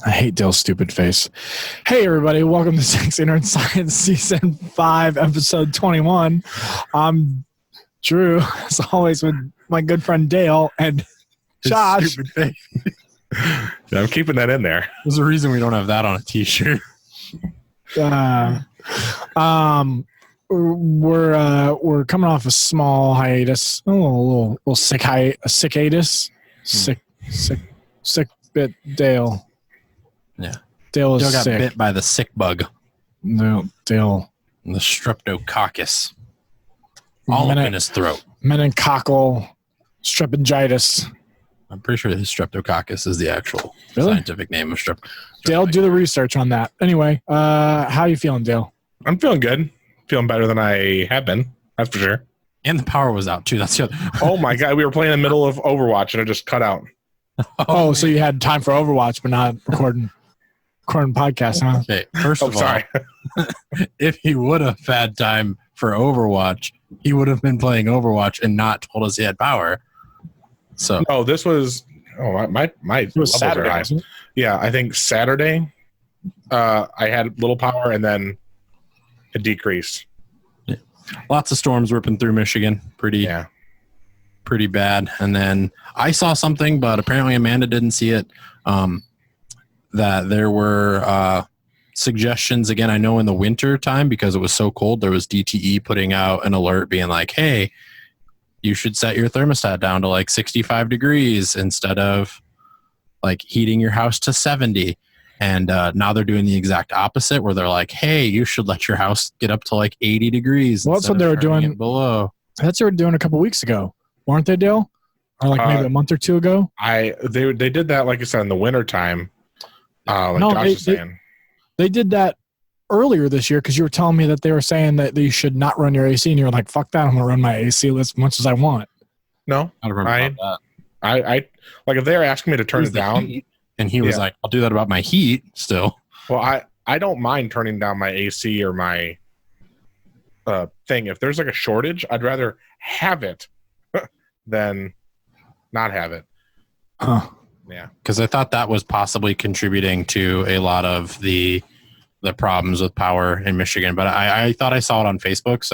I hate Dale's stupid face. Hey, everybody. Welcome to Sex, Internet Science Season 5, Episode 21. I'm Drew, as always, with my good friend Dale and Josh. Stupid face. Yeah, I'm keeping that in there. There's a reason we don't have that on a t-shirt. We're coming off a small hiatus. A little sick hiatus. Sick bit Dale. Yeah. Dale Dale got sick. bit by the sick bug. No, Dale. The streptococcus. All up in his throat. Meningococcal strepingitis. I'm pretty sure his streptococcus is the actual scientific name of strep. Dale, do the research on that. Anyway, how you feeling, Dale? I'm feeling good. Feeling better than I have been. That's for sure. And the power was out too. That's the other. Oh my God. We were playing in the middle of Overwatch and it just cut out. Oh, so you had time for Overwatch, but not recording podcast, huh? Okay, first of all, if he would have had time for Overwatch, he would have been playing Overwatch and not told us he had power. So no, this was my It was Saturday. Wasn't it? Yeah, I think Saturday I had little power and then it decreased. Yeah. Lots of storms ripping through Michigan. Pretty bad. And then I saw something, but apparently Amanda didn't see it. That there were suggestions again. I know in the winter time, because it was so cold, there was DTE putting out an alert being like, hey, you should set your thermostat down to like 65 degrees instead of like heating your house to 70. And now they're doing the exact opposite where they're like, hey, you should let your house get up to like 80 degrees. Well, that's what they were doing below. That's what they were doing a couple weeks ago, weren't they, Dale? Or like maybe a month or two ago? They did that, like I said, in the winter time. Like no, Josh was saying. They did that earlier this year because you were telling me that they were saying that you should not run your AC, and you were like, fuck that, I'm going to run my AC as much as I want. No, I don't remember about that. I like if they were asking me to turn it down. Heat, and he was like, I'll do that about my heat still. Well, I don't mind turning down my AC or my thing. If there's like a shortage, I'd rather have it than not have it. Huh. Yeah. Because I thought that was possibly contributing to a lot of the problems with power in Michigan. But I thought I saw it on Facebook,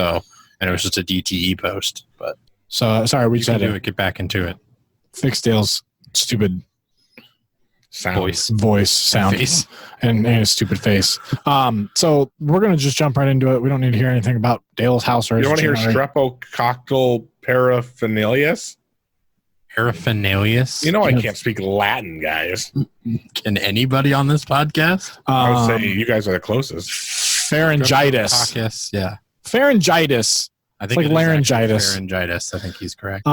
and it was just a DTE post. But so sorry, we just had to get back into it. Fix Dale's stupid voice sound face. and his stupid face. So we're gonna just jump right into it. We don't need to hear anything about Dale's house or you want to hear streptococcal paraphernalius? Paraphernalius? You know I can't speak Latin, guys. Can anybody on this podcast? I would say you guys are the closest. Pharyngitis. Yeah. Pharyngitis. I think it's like laryngitis. Pharyngitis. I think he's correct.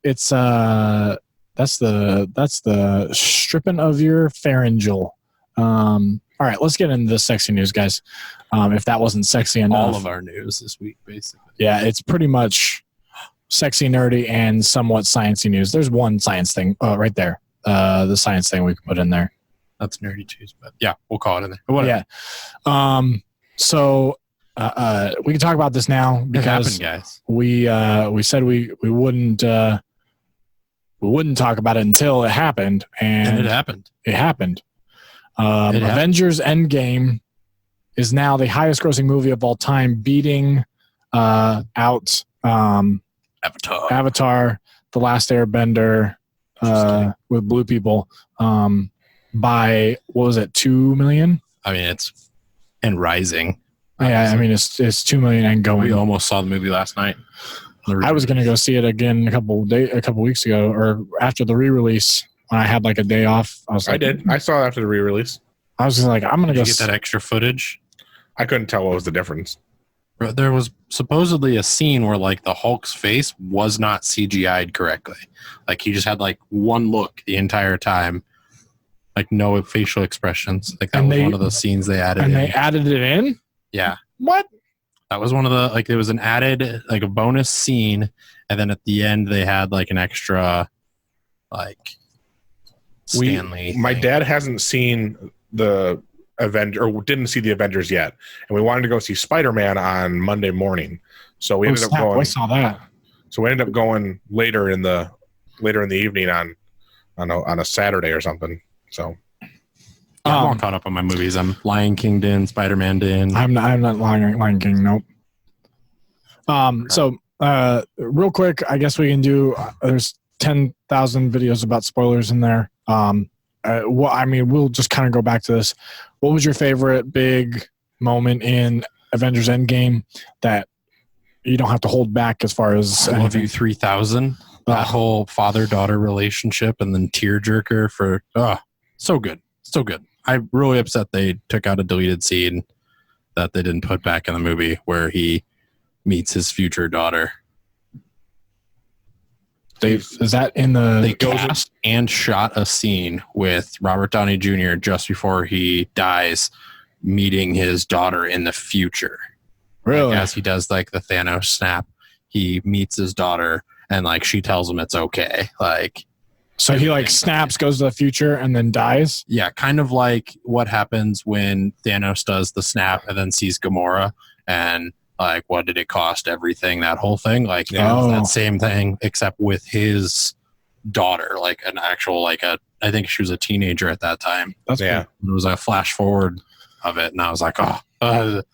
It's that's the stripping of your pharyngeal. All right, let's get into the sexy news, guys. If that wasn't sexy enough. All of our news this week, basically. Yeah, it's pretty much sexy, nerdy, and somewhat sciencey news. There's one science thing right there. The science thing we can put in there. That's nerdy too, but yeah, we'll call it in there. But whatever. Yeah. So we can talk about this now because it happened, guys. We said we wouldn't talk about it until it happened, and it happened. It happened. Avengers Endgame is now the highest grossing movie of all time, beating out Avatar, The Last Airbender, with blue people, by, what was it, 2 million? I mean, it's and rising. Yeah, I mean, it's 2 million and going. We almost saw the movie last night. I was going to go see it again a couple weeks ago, or after the re-release when I had like a day off. I did. I saw it after the re-release. I was just like, I'm going to go get that extra footage. I couldn't tell what was the difference. There was supposedly a scene where like the Hulk's face was not CGI'd correctly. Like he just had like one look the entire time, like no facial expressions. Like that was one of those scenes they added. And they added it in? Yeah. What? That was one of the, like, there was an added, like, a bonus scene, and then at the end they had like an extra, like, Stanley. My dad hasn't seen the Avenger, or didn't see the Avengers yet, and we wanted to go see Spider-Man on Monday morning. So we ended up going. I saw that. So we ended up going later in the evening on a Saturday or something. So Yeah, I'm all caught up on my movies. I'm Lion King in, Spider-Man in. I'm not Lion King. Nope. So real quick, I guess we can do. There's 10,000 videos about spoilers in there. We'll just kind of go back to this. What was your favorite big moment in Avengers Endgame that you don't have to hold back as far as I Love You 3000? That whole father-daughter relationship and then tearjerker for so good. So good. I'm really upset they took out a deleted scene that they didn't put back in the movie where he meets his future daughter. Is that in the... They cast and shot a scene with Robert Downey Jr. just before he dies, meeting his daughter in the future. Really? Like, as he does like the Thanos snap, he meets his daughter and like she tells him it's okay. Like, so he like snaps, goes to the future, and then dies? Yeah, kind of like what happens when Thanos does the snap and then sees Gamora and like, what did it cost? Everything, that whole thing. Like, that same thing, except with his daughter, like an actual, like I think she was a teenager at that time. That's It was a flash forward of it, and I was like, but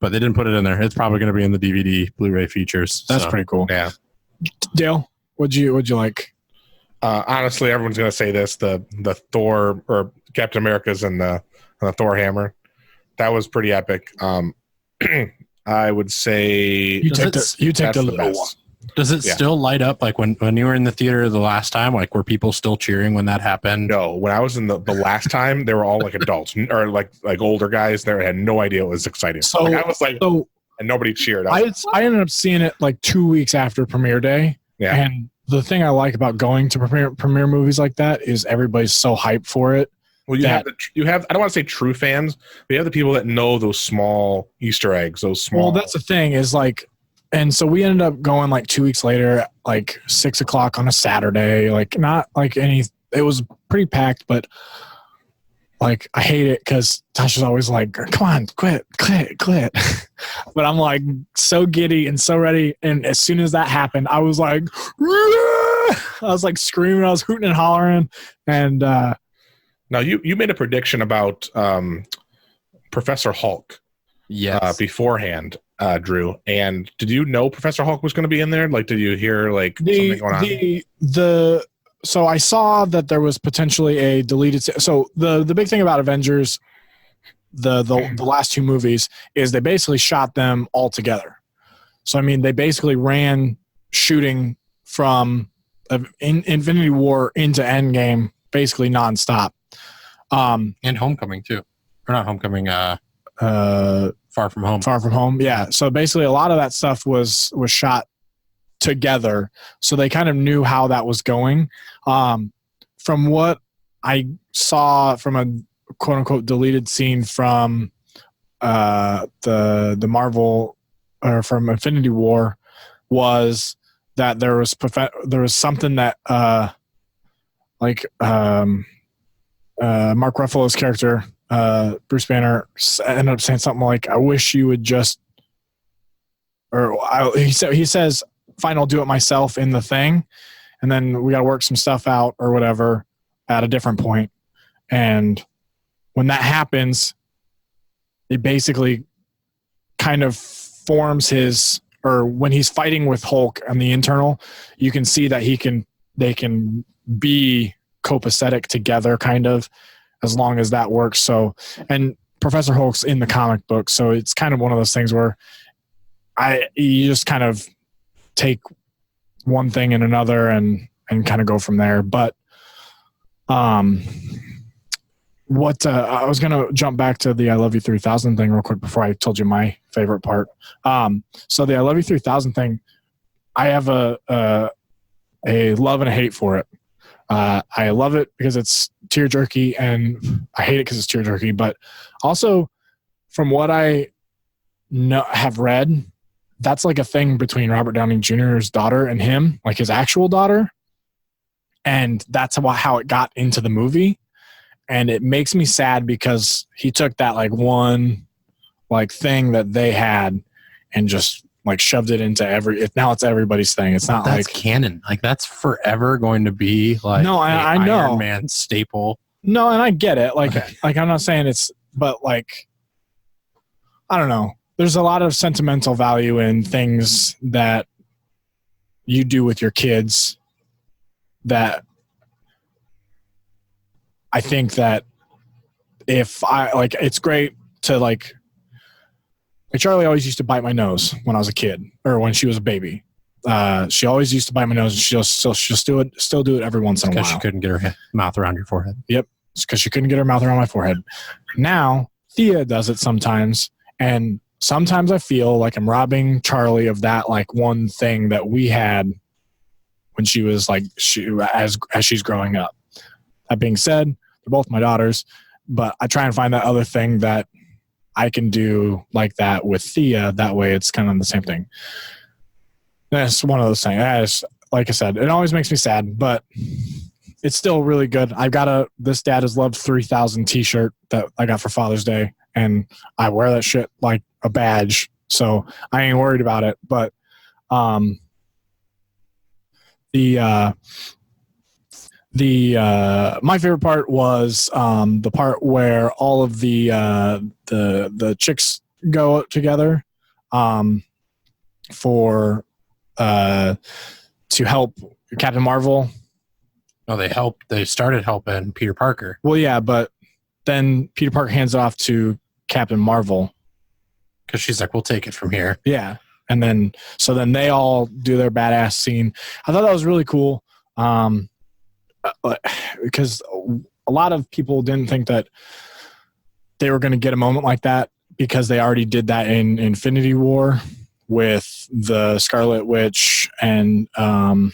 they didn't put it in there. It's probably going to be in the DVD Blu-ray features. That's pretty cool. Yeah. Dale, what'd you like? Honestly, everyone's going to say this: the Thor or Captain America's and the Thor hammer. That was pretty epic. I would say you take the low one. Does it still light up like when you were in the theater the last time? Like, were people still cheering when that happened? No, when I was in the last time, they were all like adults or like older guys. They had no idea it was exciting. So I was like, and nobody cheered. I ended up seeing it like 2 weeks after premiere day. Yeah. And the thing I like about going to premiere movies like that is everybody's so hyped for it. Well, you have I don't want to say true fans, but you have the people that know those small Easter eggs, those small. Well, that's the thing is like, and so we ended up going like 2 weeks later, like 6 o'clock on a Saturday, like not like it was pretty packed, but like I hate it because Tasha's always like, come on, quit. But I'm like so giddy and so ready. And as soon as that happened, I was like, I was like screaming, I was hooting and hollering. And now you made a prediction about Professor Hulk beforehand, Drew. And did you know Professor Hulk was going to be in there? Like, did you hear like something going on? So I saw that there was potentially a deleted. So the big thing about Avengers, the last two movies, is they basically shot them all together. So I mean, they basically ran shooting from Infinity War into Endgame basically nonstop. And Homecoming too, or not Homecoming. Far From Home. Far From Home. Yeah. So basically, a lot of that stuff was shot together, so they kind of knew how that was going. From what I saw from a quote unquote deleted scene from the Marvel or from Infinity War was that there was something that Mark Ruffalo's character, Bruce Banner, ended up saying something like, I wish you would just, he says, fine, I'll do it myself in the thing. And then we got to work some stuff out or whatever at a different point. And when that happens, it basically kind of forms when he's fighting with Hulk on the internal, you can see that they can be copacetic together kind of, as long as that works. So, and Professor Hulk's in the comic book, so it's kind of one of those things where you just kind of take one thing and another and kind of go from there. But I was going to jump back to the I Love You 3000 thing real quick before I told you my favorite part. So the I Love You 3000 thing, I have a love and a hate for it. I love it because it's tear jerky, and I hate it because it's tear jerky. But also, from what I have read, that's like a thing between Robert Downey Jr.'s daughter and him, like his actual daughter, and that's how it got into the movie. And it makes me sad because he took that like one like thing that they had and just like shoved it into now it's everybody's thing. It's not that's canon. Like that's forever going to be like no, I know Iron Man staple. No, and I get it. Like, like I'm not saying it's, but like, I don't know. There's a lot of sentimental value in things that you do with your kids that I think that if I like, it's great to like Charlie always used to bite my nose when I was a kid or when she was a baby. She always used to bite my nose, and she'll still do it every once in a while. Because she couldn't get her mouth around your forehead. Yep, it's because she couldn't get her mouth around my forehead. Now Thea does it sometimes, and sometimes I feel like I'm robbing Charlie of that like one thing that we had when she was like as she's growing up. That being said, they're both my daughters, but I try and find that other thing that I can do like that with Thea. That way, it's kind of the same thing. That's one of those things. Like I said, it always makes me sad, but it's still really good. I've got a This Dad Has Loved 3000 t-shirt that I got for Father's Day, and I wear that shit like a badge, so I ain't worried about it. But my favorite part was the part where all of the chicks go together for to help Captain Marvel. No, they started helping Peter Parker. Well, yeah, but then Peter Parker hands it off to Captain Marvel because she's like, "We'll take it from here." Yeah, and then they all do their badass scene. I thought that was really cool because a lot of people didn't think that they were going to get a moment like that because they already did that in Infinity War with the Scarlet Witch and Black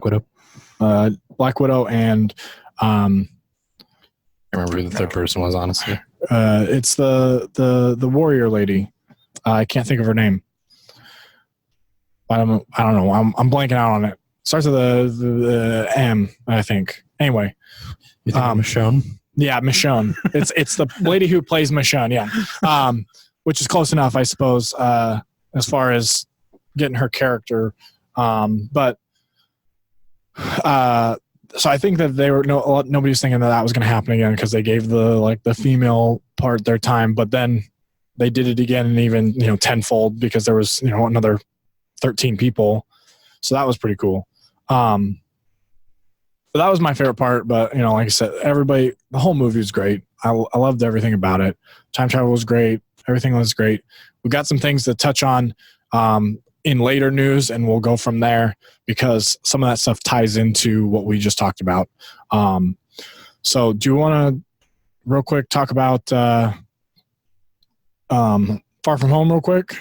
Widow. Black Widow and I remember who the third person was, honestly. It's the warrior lady. I can't think of her name. I don't know. I'm blanking out on it. Starts with the M, I think. Anyway, you think Michonne? Yeah, Michonne. It's the lady who plays Michonne. Yeah, which is close enough, I suppose, as far as getting her character. But so I think that nobody was thinking that was going to happen again because they gave the female part their time, but then they did it again and even tenfold because there was another 13 people, so that was pretty cool. So that was my favorite part, but like I said, the whole movie was great. I loved everything about it. Time travel was great. Everything was great. We got some things to touch on in later news, and we'll go from there because some of that stuff ties into what we just talked about. So do you want to real quick talk about Far From Home real quick?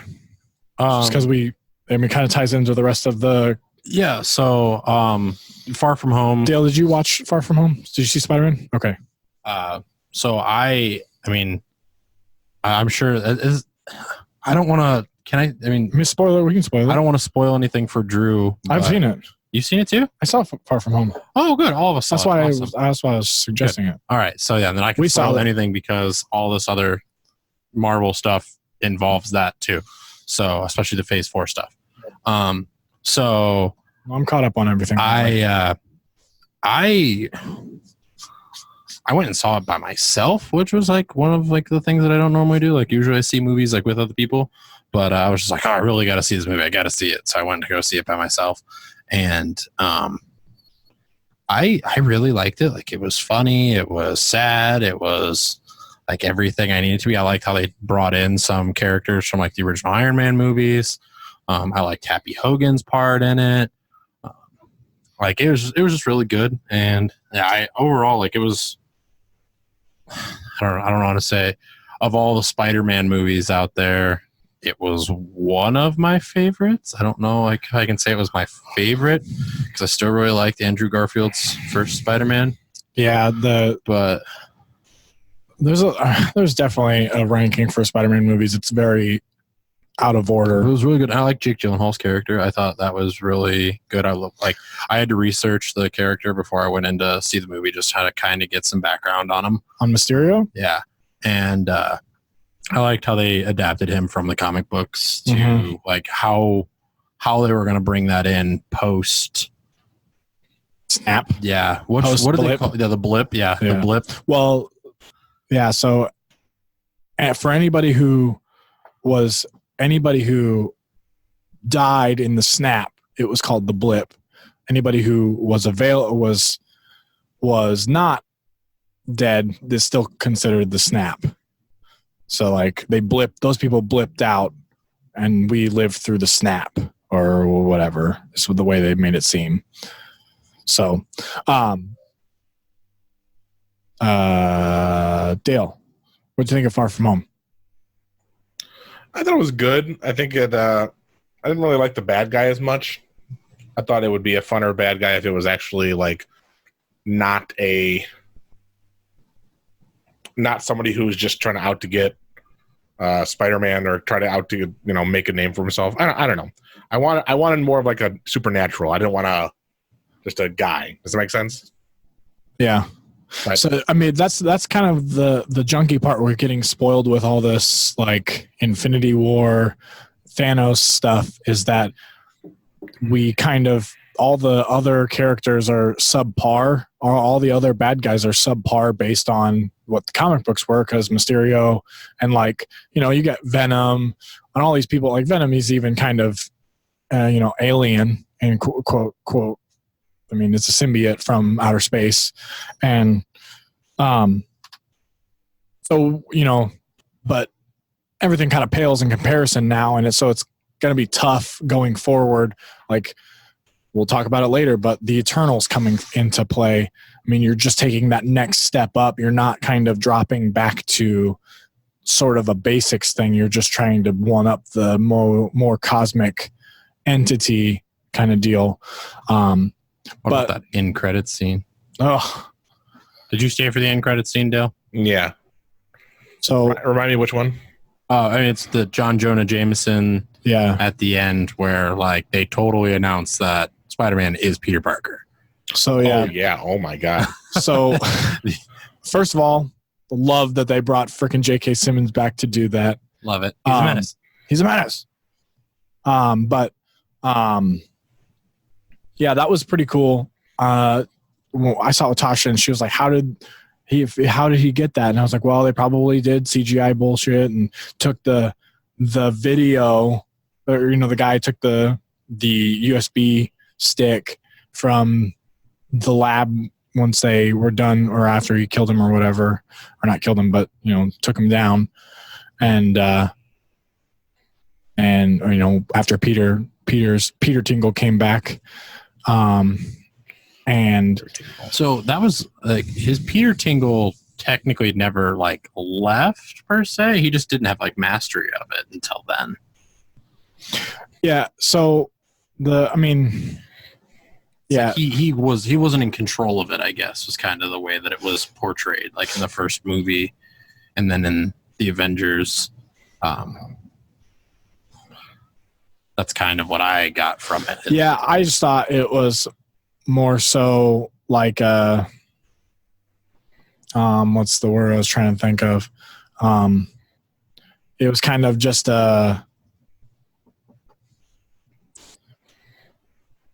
Just because it kind of ties into the rest of the... Yeah, so Far From Home. Dale, did you watch Far From Home? Did you see Spider-Man? Okay. So I mean, I'm sure I don't want to. Can I? I mean, spoiler. We can spoil it. I don't want to spoil anything for Drew. I've seen it. You've seen it too? I saw Far From Home. Oh, good. All of us. That's why I was suggesting it. All right. So yeah, then I can spoil anything because all this other Marvel stuff involves that too. So especially the Phase 4 stuff. So I'm caught up on everything. I went and saw it by myself, which was like one of like the things that I don't normally do. Like usually I see movies like with other people, but I was just like, oh, I really got to see this movie. I got to see it. So I went to go see it by myself. And I really liked it. Like it was funny. It was sad. It was like everything I needed to be. I liked how they brought in some characters from like the original Iron Man movies. I liked Happy Hogan's part in it. Like it was just really good. And yeah, overall, like it was, I don't know how to say, of all the Spider-Man movies out there, it was one of my favorites. I don't know if I can say it was my favorite because I still really liked Andrew Garfield's first Spider-Man. Yeah, but there's definitely a ranking for Spider-Man movies. It's very out of order. It was really good. I like Jake Gyllenhaal's character. I thought that was really good. I had to research the character before I went in to see the movie, just to kind of get some background on him. On Mysterio? Yeah. And I liked how they adapted him from the comic books to like how they were going to bring that in post Snap. Yeah. What do they call? Yeah, the blip. Yeah, the blip. Well, yeah. So, for anybody who died in the snap, it was called the blip. Anybody who was not dead is still considered the snap. So like those people blipped out, and we lived through the snap or whatever. This was the way they made it seem. So, Dale, what do you think of Far From Home? I thought it was good. I think it. I didn't really like the bad guy as much. I thought it would be a funner bad guy if it was actually like not somebody who's just trying to get Spider-Man or try to make a name for himself. I don't know. I wanted more of like a supernatural. I didn't want just a guy. Does that make sense? Yeah. Right. So I mean that's kind of the junky part. We're getting spoiled with all this like Infinity War, Thanos stuff. Is that we kind of all the other characters are subpar, or all the other bad guys are subpar based on what the comic books were, because Mysterio and you get Venom and all these people. Like Venom, he's even kind of alien and quote. I mean, it's a symbiote from outer space, and but everything kind of pales in comparison now, and so it's going to be tough going forward. Like we'll talk about it later, but the Eternals coming into play. I mean, you're just taking that next step up. You're not kind of dropping back to sort of a basics thing. You're just trying to one up the more cosmic entity kind of deal. What about that end credits scene? Oh, did you stay for the end credits scene, Dale? Yeah. So remind me which one. I mean, it's the John Jonah Jameson. Yeah. At the end, where like they totally announced that Spider-Man is Peter Parker. So yeah. Oh yeah. Oh my God. So first of all, love that they brought frickin' J.K. Simmons back to do that. Love it. He's a menace. He's a menace. Yeah, that was pretty cool. I saw Tasha and she was like, how did he get that? And I was like, well, they probably did CGI bullshit and took the video, or the guy took the USB stick from the lab once they were done, or after he killed him or whatever, or not killed him, but took him down, and after Peter Tingle came back. And so that was like his Peter Tingle technically never like left per se. He just didn't have like mastery of it until then. Yeah. So yeah, he wasn't in control of it, I guess, was kind of the way that it was portrayed, like in the first movie, and then in the Avengers. That's kind of what I got from it. Yeah, I just thought it was more so like what's the word I was trying to think of? It was kind of just I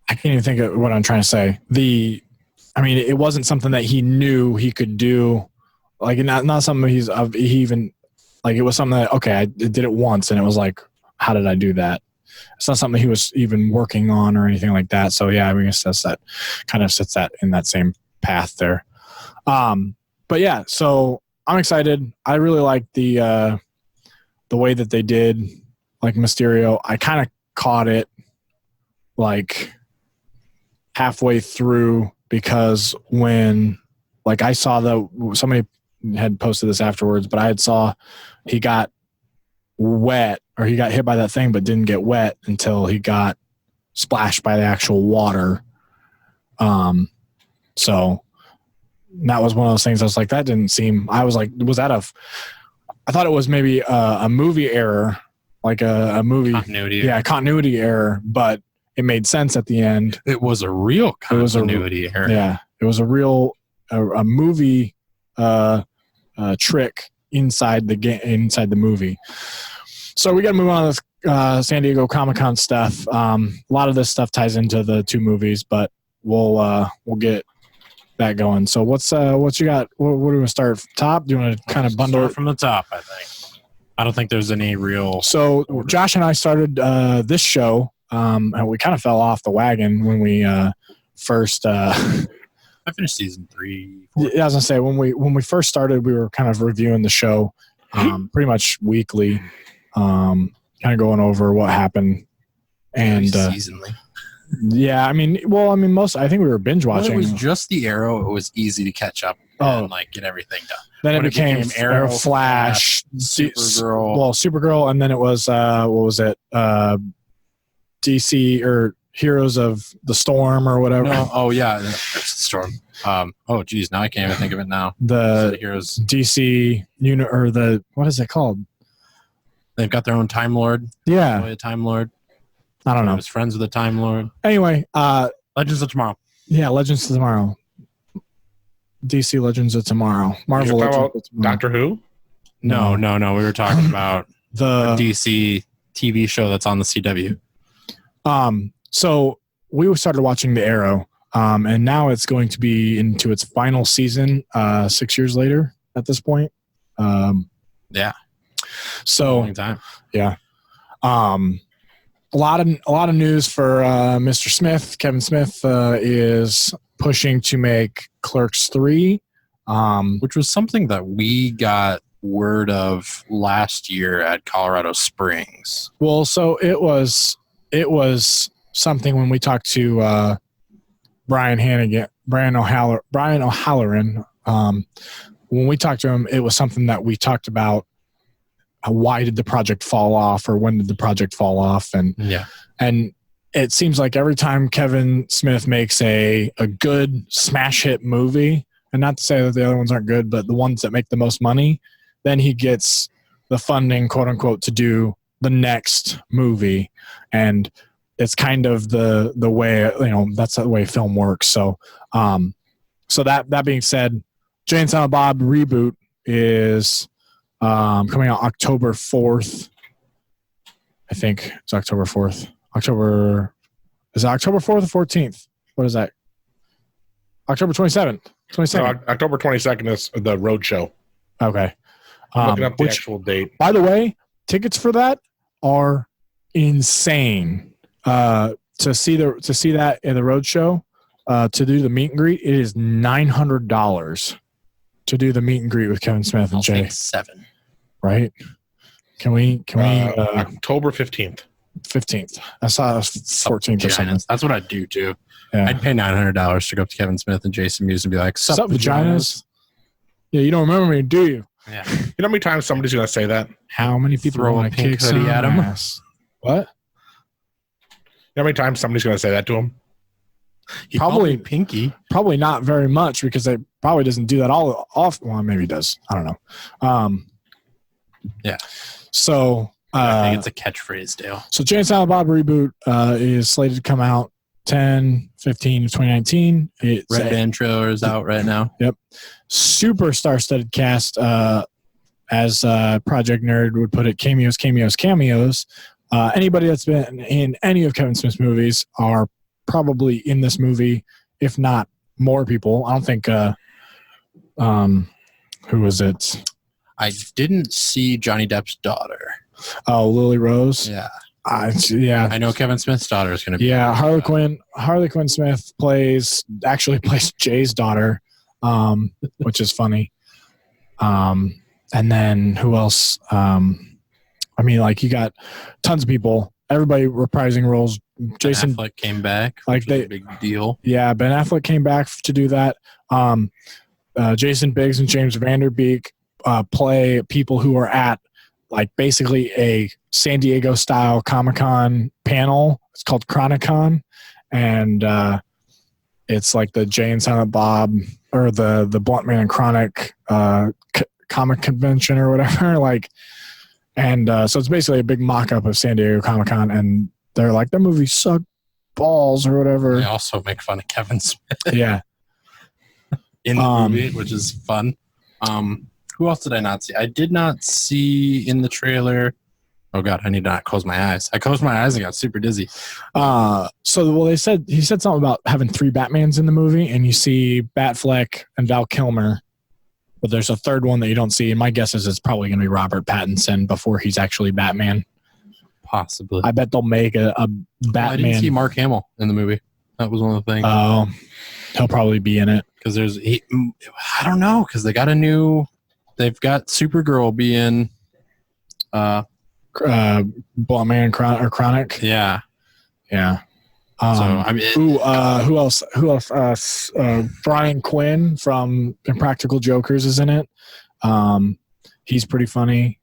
can't even think of what I'm trying to say. It wasn't something that he knew he could do. Like not something he even like. It was something that I did it once, and it was like, how did I do that? It's not something he was even working on or anything like that. So yeah, I guess that kind of sits that in that same path there. But yeah, so I'm excited. I really like the way that they did like Mysterio. I kind of caught it like halfway through, because when I saw somebody had posted this afterwards, but I saw he got wet, or he got hit by that thing but didn't get wet until he got splashed by the actual water. So that was one of those things I was like, that didn't seem, I was like, was that I thought it was maybe a movie error, like a movie continuity. Yeah, continuity error, but it made sense at the end. It was a real continuity error. Yeah, it was a real a movie trick inside the movie. So we got to move on to this San Diego Comic-Con stuff. A lot of this stuff ties into the two movies, but we'll get that going. So what you got? What do we want to start top? Do you want to kind of bundle it from the top? I think. I don't think there's any real. So order. Josh and I started this show, and we kind of fell off the wagon when we first. I finished season 3. 4. Yeah, I was gonna say when we first started, we were kind of reviewing the show, pretty much weekly, kind of going over what happened, and seasonally. Yeah, I mean, most. I think we were binge watching. When it was just the Arrow, it was easy to catch up and get everything done. Then when it became Arrow, Flash, Supergirl, and then it was what was it? DC or Heroes of the Storm or whatever. No, Storm. Geez, now I can't even think of it now. The Heroes DC unit or the what is it called? They've got their own Time Lord. Yeah, a Time Lord. I don't know. I was friends with the Time Lord. Anyway, Legends of Tomorrow. Yeah, Legends of Tomorrow. DC Legends of Tomorrow. Marvel Legends of Tomorrow. Doctor Who? No. We were talking about the DC TV show that's on the CW. So we started watching The Arrow, and now it's going to be into its final season 6 years later at this point. Yeah. So long time. Yeah. A lot of news for Mr. Smith. Kevin Smith is pushing to make Clerks 3, which was something that we got word of last year at Colorado Springs. Well, so it was something when we talked to Brian O'Halloran. When we talked to him, it was something that we talked about. Why did the project fall off, or when did the project fall off? And it seems like every time Kevin Smith makes a good smash hit movie, and not to say that the other ones aren't good, but the ones that make the most money, then he gets the funding, quote unquote, to do the next movie. And it's kind of the way, that's the way film works. So, so that being said, Jay and Silent Bob reboot is coming out October 4th. I think it's October 4th. Is it October 4th or 14th? What is that? October 27th. October 22nd is the road show. Okay. Looking up the actual date. By the way, tickets for that are insane. To see that in the road show, to do the meet and greet, it is $900 to do the meet and greet with Kevin Smith and Jay. 7. Right? Can we October 15th. 15th. I saw it was 14th or something. That's what I'd do too. Yeah. I'd pay $900 to go up to Kevin Smith and Jason Mewes and be like, "Sup, vaginas?" Yeah, you don't remember me, do you? Yeah. You know how many times somebody's gonna say that? How many people throw a pink hoodie at him? What? You know how many times somebody's gonna say that to him? Probably Pinky. Probably not very much, because they probably doesn't do that all off. Well, maybe he does. I don't know. Yeah. So I think it's a catchphrase, Dale. So Jay and Silent Bob reboot is slated to come out 10/15 of 2019. Red Band trailer is out right now. Yep. Super star-studded cast, as Project Nerd would put it, cameos. Anybody that's been in any of Kevin Smith's movies are probably in this movie, if not more people. I don't think who was it? I didn't see Johnny Depp's daughter. Oh, Lily Rose. Yeah. I know Kevin Smith's daughter is going to be. Yeah, Harley Quinn Smith plays Jay's daughter, which is funny. And then who else? You got tons of people. Everybody reprising roles. Jason Ben Affleck came back. Big deal. Yeah, Ben Affleck came back to do that. Jason Biggs and James Vanderbeek play people who are at basically a SanDiego style Comic-Con panel. It's called Chronicon, and it's like the Jay and Silent Bob or the Blunt Man and Chronic comic convention or whatever. So it's basically a big mock-up of SanDiego Comic-Con, and they're like, the movie sucked balls or whatever. They also make fun of Kevin Smith. Yeah. In the movie, which is fun. Who else did I not see? I did not see in the trailer Oh God, I need to not close my eyes. I closed my eyes and got super dizzy. He said something about having 3 Batmans in the movie, and you see Batfleck and Val Kilmer, but there's a third one that you don't see. And my guess is it's probably going to be Robert Pattinson before he's actually Batman. Possibly. I bet they'll make a Batman. I didn't see Mark Hamill in the movie. That was one of the things. Oh, he'll probably be in it because I don't know, because they've got Supergirl being Blunt Man or Chronic. Yeah. I mean, who else? Brian Quinn from Impractical Jokers is in it. He's pretty funny.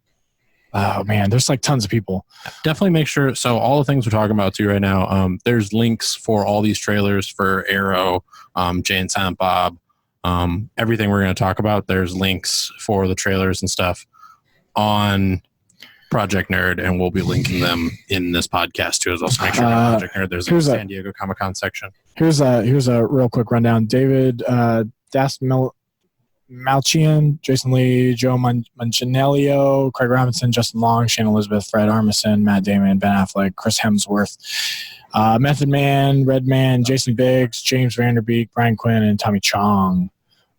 Oh man, there's like tons of people. Definitely make sure. So all the things we're talking about too right now, there's links for all these trailers for Arrow, Jay and Silent Bob, everything we're going to talk about. There's links for the trailers and stuff on Project Nerd, and we'll be linking them in this podcast too. As also make sure Project Nerd. There's a SanDiego Comic-Con section. Here's a real quick rundown. David Malchian, Jason Lee, Joe Manganiello, Craig Robinson, Justin Long, Shane Elizabeth, Fred Armisen, Matt Damon, Ben Affleck, Chris Hemsworth, Method Man, Redman, Jason Biggs, James Vanderbeek, Brian Quinn, and Tommy Chong,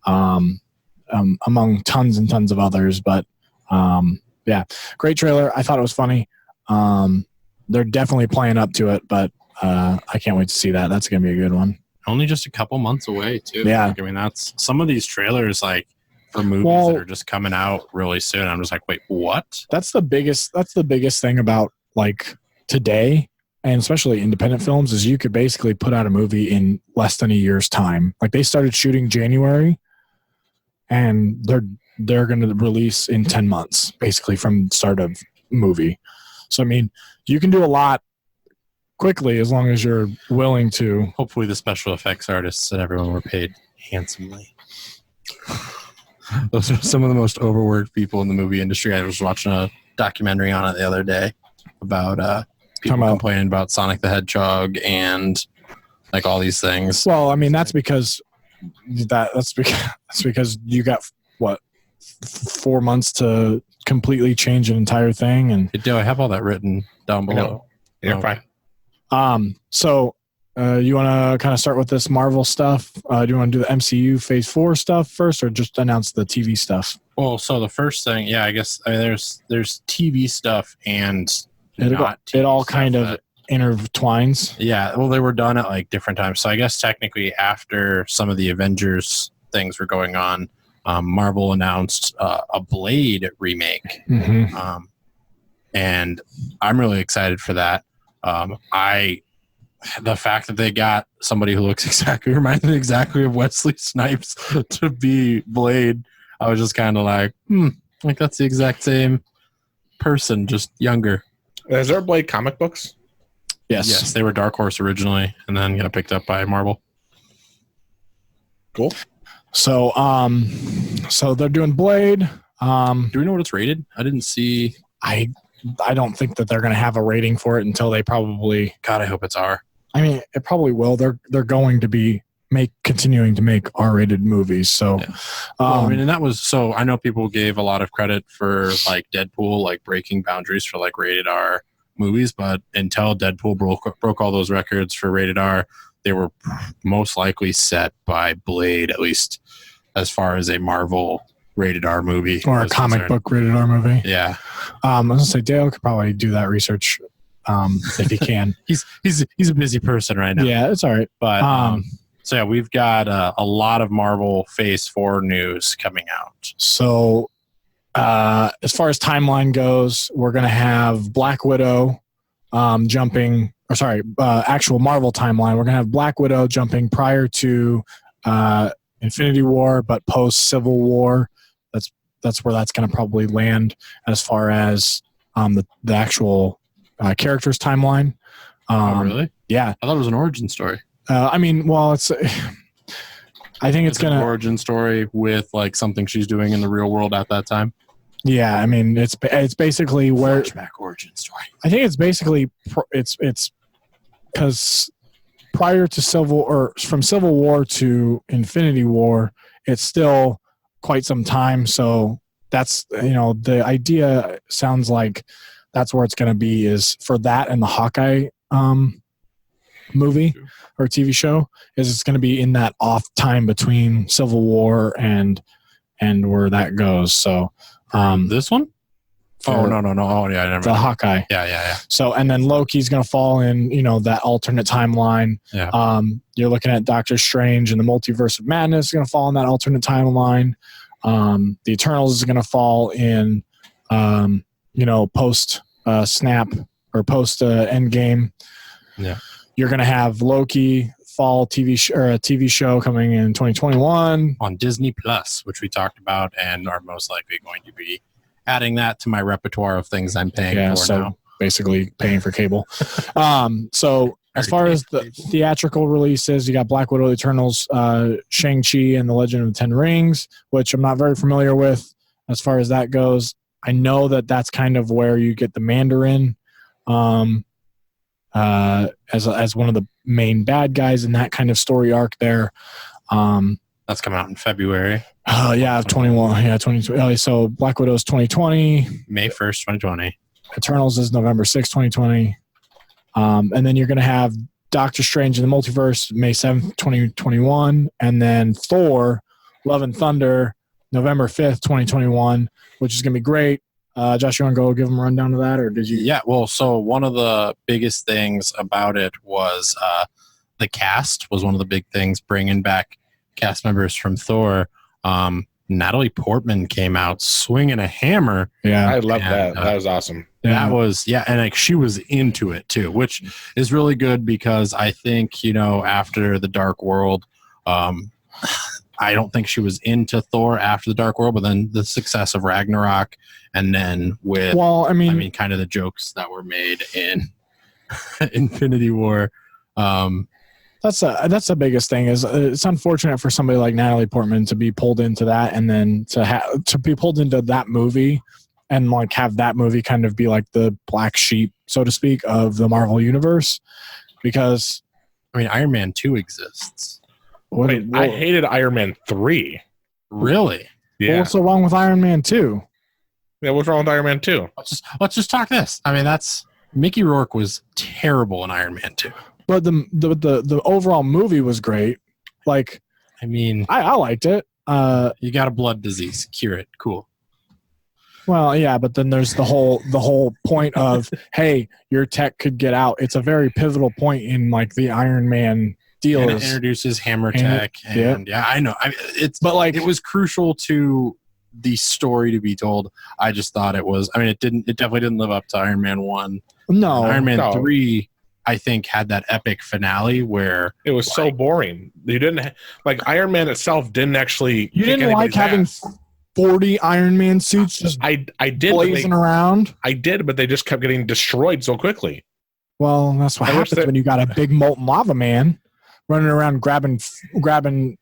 among tons and tons of others. But yeah, great trailer. I thought it was funny. They're definitely playing up to it, but I can't wait to see that. That's going to be a good one. Only just a couple months away too. Yeah. Like, I mean, that's some of these trailers like for movies that are just coming out really soon. I'm just like, wait, what? That's the biggest thing about like today, and especially independent films, is you could basically put out a movie in less than a year's time. Like they started shooting January, and they're going to release in 10 months, basically from the start of movie. So I mean, you can do a lot quickly as long as you're willing to. Hopefully the special effects artists and everyone were paid handsomely. Those are some of the most overworked people in the movie industry. I was watching a documentary on it the other day about people complaining about Sonic the Hedgehog and like all these things. Well, I mean, that's because you got what, 4 months to completely change an entire thing. And I have all that written down below. Yeah, fine. So you want to kind of start with this Marvel stuff? Do you want to do the MCU Phase 4 stuff first, or just announce the TV stuff? Well, so the first thing, yeah, I guess there's TV stuff and it all kind of intertwines. Yeah, well, they were done at like different times. So I guess technically after some of the Avengers things were going on, Marvel announced a Blade remake. Mm-hmm. And I'm really excited for that. The fact that they got somebody who reminds me exactly of Wesley Snipes to be Blade, I was just kind of like that's the exact same person, just younger. Is there Blade comic books? Yes, they were Dark Horse originally, and then got picked up by Marvel. Cool. So, so they're doing Blade. Do we know what it's rated? I didn't see. I don't think that they're going to have a rating for it until they probably. God, I hope it's R. I mean, it probably will. They're going to be continuing to make R-rated movies. So, yeah. I mean, and that was so. I know people gave a lot of credit for like Deadpool, like breaking boundaries for like rated R movies, but until Deadpool broke all those records for rated R, they were most likely set by Blade, at least as far as a Marvel rated R movie or a comic book rated R movie. Yeah. I was gonna say Dale could probably do that research if he can. he's a busy person right now. Yeah, it's all right. But so yeah, we've got a lot of Marvel Phase 4 news coming out. So as far as timeline goes, we're gonna have Black Widow jumping. Or sorry, actual Marvel timeline. We're gonna have Black Widow jumping prior to Infinity War, but post Civil War. That's where that's going to probably land as far as the actual characters timeline. Oh, really? Yeah. I thought it was an origin story. I mean, well, it's. I think it's going to origin story with like something she's doing in the real world at that time. Yeah, I mean, it's basically where flashback origin story. I think it's basically it's because prior to from Civil War to Infinity War, it's still quite some time. So that's, the idea sounds like that's where it's going to be, is for that and the Hawkeye movie or TV show, is it's going to be in that off time between Civil War and where that goes. So this one? Oh, no. Oh, yeah. I never the Hawkeye. Yeah. So, and then Loki's going to fall in, that alternate timeline. Yeah. You're looking at Doctor Strange and the Multiverse of Madness is going to fall in that alternate timeline. The Eternals is going to fall in, post Snap or post Endgame. Yeah. You're going to have Loki fall TV or a TV show coming in 2021 on Disney Plus, which we talked about, and are most likely going to be adding that to my repertoire of things I'm paying for now. Basically paying for cable. So as far as the theatrical releases, you got Black Widow, Eternals, Shang-Chi, and The Legend of the Ten Rings, which I'm not very familiar with as far as that goes. I know that that's kind of where you get the Mandarin as one of the main bad guys in that kind of story arc there. That's coming out in February. Yeah, 21. Yeah, 2020. So Black Widow is 2020. May 1st, 2020. Eternals is November 6th, 2020. And then you're going to have Doctor Strange in the Multiverse, May 7th, 2021. And then Thor, Love and Thunder, November 5th, 2021, which is going to be great. Josh, you want to go give them a rundown of that, or did you? Yeah, well, so one of the biggest things about it was the cast was one of the big things, bringing back cast members from Thor. Natalie Portman came out swinging a hammer. Yeah, I love that. That was awesome. That was, and like she was into it too, which is really good because I think, after the Dark World, I don't think she was into Thor after the Dark World, but then the success of Ragnarok, and then with, kind of the jokes that were made in Infinity War. That's the biggest thing. Is it's unfortunate for somebody like Natalie Portman to be pulled into that, and then to be pulled into that movie, and like have that movie kind of be like the black sheep, so to speak, of the Marvel universe. Because Iron Man 2 exists. I hated Iron Man 3. Really? Yeah. What's so wrong with Iron Man 2? Yeah, what's wrong with Iron Man 2? Let's just talk this. That's Mickey Rourke was terrible in Iron Man 2. But the overall movie was great. Like, I liked it. You got a blood disease, cure it, cool. Well, yeah, but then there's the whole point of, hey, your tech could get out. It's a very pivotal point in like the Iron Man deal. And it introduces hammer tech, and I know. It was crucial to the story to be told. I just thought it was. It definitely didn't live up to Iron Man 1. No, Iron Man 3. I think had that epic finale where it was so boring. You didn't Iron Man itself didn't actually. You didn't like having 40 Iron Man suits just I did blazing around. I did, but they just kept getting destroyed so quickly. Well, that's what happens when you got a big molten lava man running around grabbing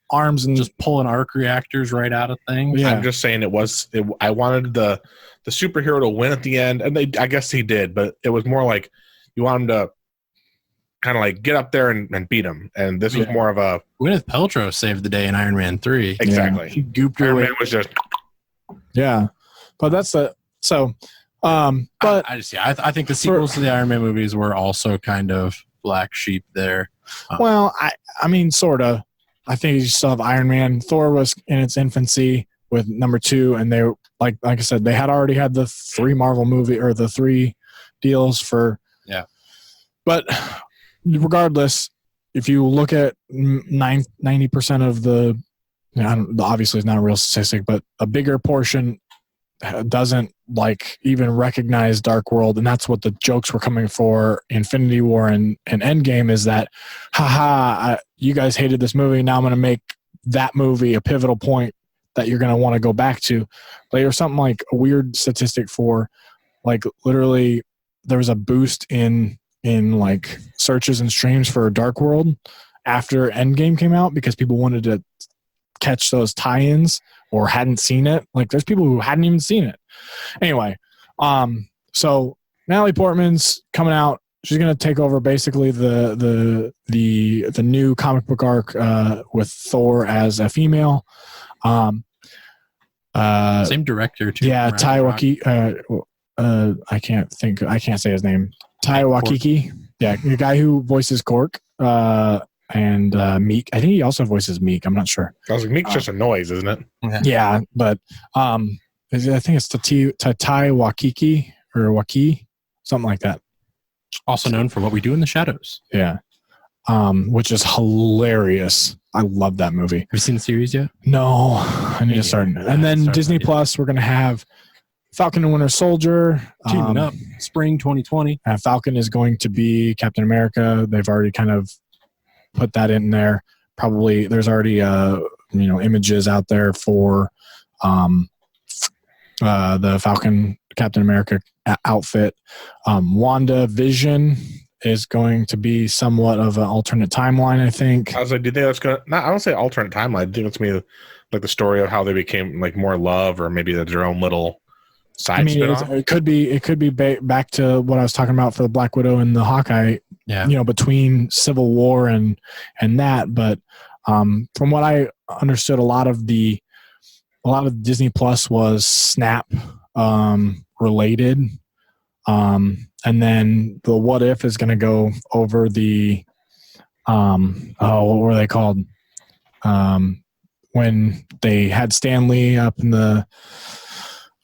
arms and just pulling arc reactors right out of things. Yeah. I'm just saying I wanted the superhero to win at the end, and I guess he did, but it was more like you want him to kind of like get up there and beat him, and this was more of a Gwyneth Paltrow saved the day in Iron Man 3. Exactly. She gooped her Iron way. Man was just but that's but I think the sequels to the Iron Man movies were also kind of black sheep there. Well, sort of. I think you still have Iron Man. Thor was in its infancy with number 2, and they like I said, they had already had the 3 Marvel movie or the 3 deals for But regardless, if you look at 90% of the, obviously it's not a real statistic, but a bigger portion doesn't even recognize Dark World, and that's what the jokes were coming for Infinity War and Endgame, is that, you guys hated this movie, now I'm going to make that movie a pivotal point that you're going to want to go back to. There's something like a weird statistic for, literally there was a boost in searches and streams for Dark World after Endgame came out because people wanted to catch those tie-ins or hadn't seen it. There's people who hadn't even seen it. Anyway, so Natalie Portman's coming out. She's going to take over basically the new comic book arc with Thor as a female. Same director too. Yeah, Taika I can't say his name. Tai Waikiki. Yeah, the guy who voices Cork. And Meek. I think he also voices Meek. I'm not sure. I was like, Meek's just a noise, isn't it? Yeah, but I think it's Tai Waikiki or Waki, something like that. Also known for What We Do in the Shadows. Yeah. Which is hilarious. I love that movie. Have you seen the series yet? No, I need to start. And then Disney Plus, we're going to have Falcon and Winter Soldier. Teaming up. Spring 2020. Falcon is going to be Captain America. They've already kind of put that in there. Probably there's already images out there for the Falcon Captain America outfit. Wanda Vision is going to be somewhat of an alternate timeline, I think. I was like, do you think that's gonna? I don't say alternate timeline. I think it's maybe like the story of how they became like more love, or maybe their own little side. I mean, it could be back to what I was talking about for the Black Widow and the Hawkeye. Yeah, between Civil War and that. But from what I understood, a lot of Disney Plus was Snap related. And then the What If is going to go over the, what were they called? When they had Stan Lee up in the,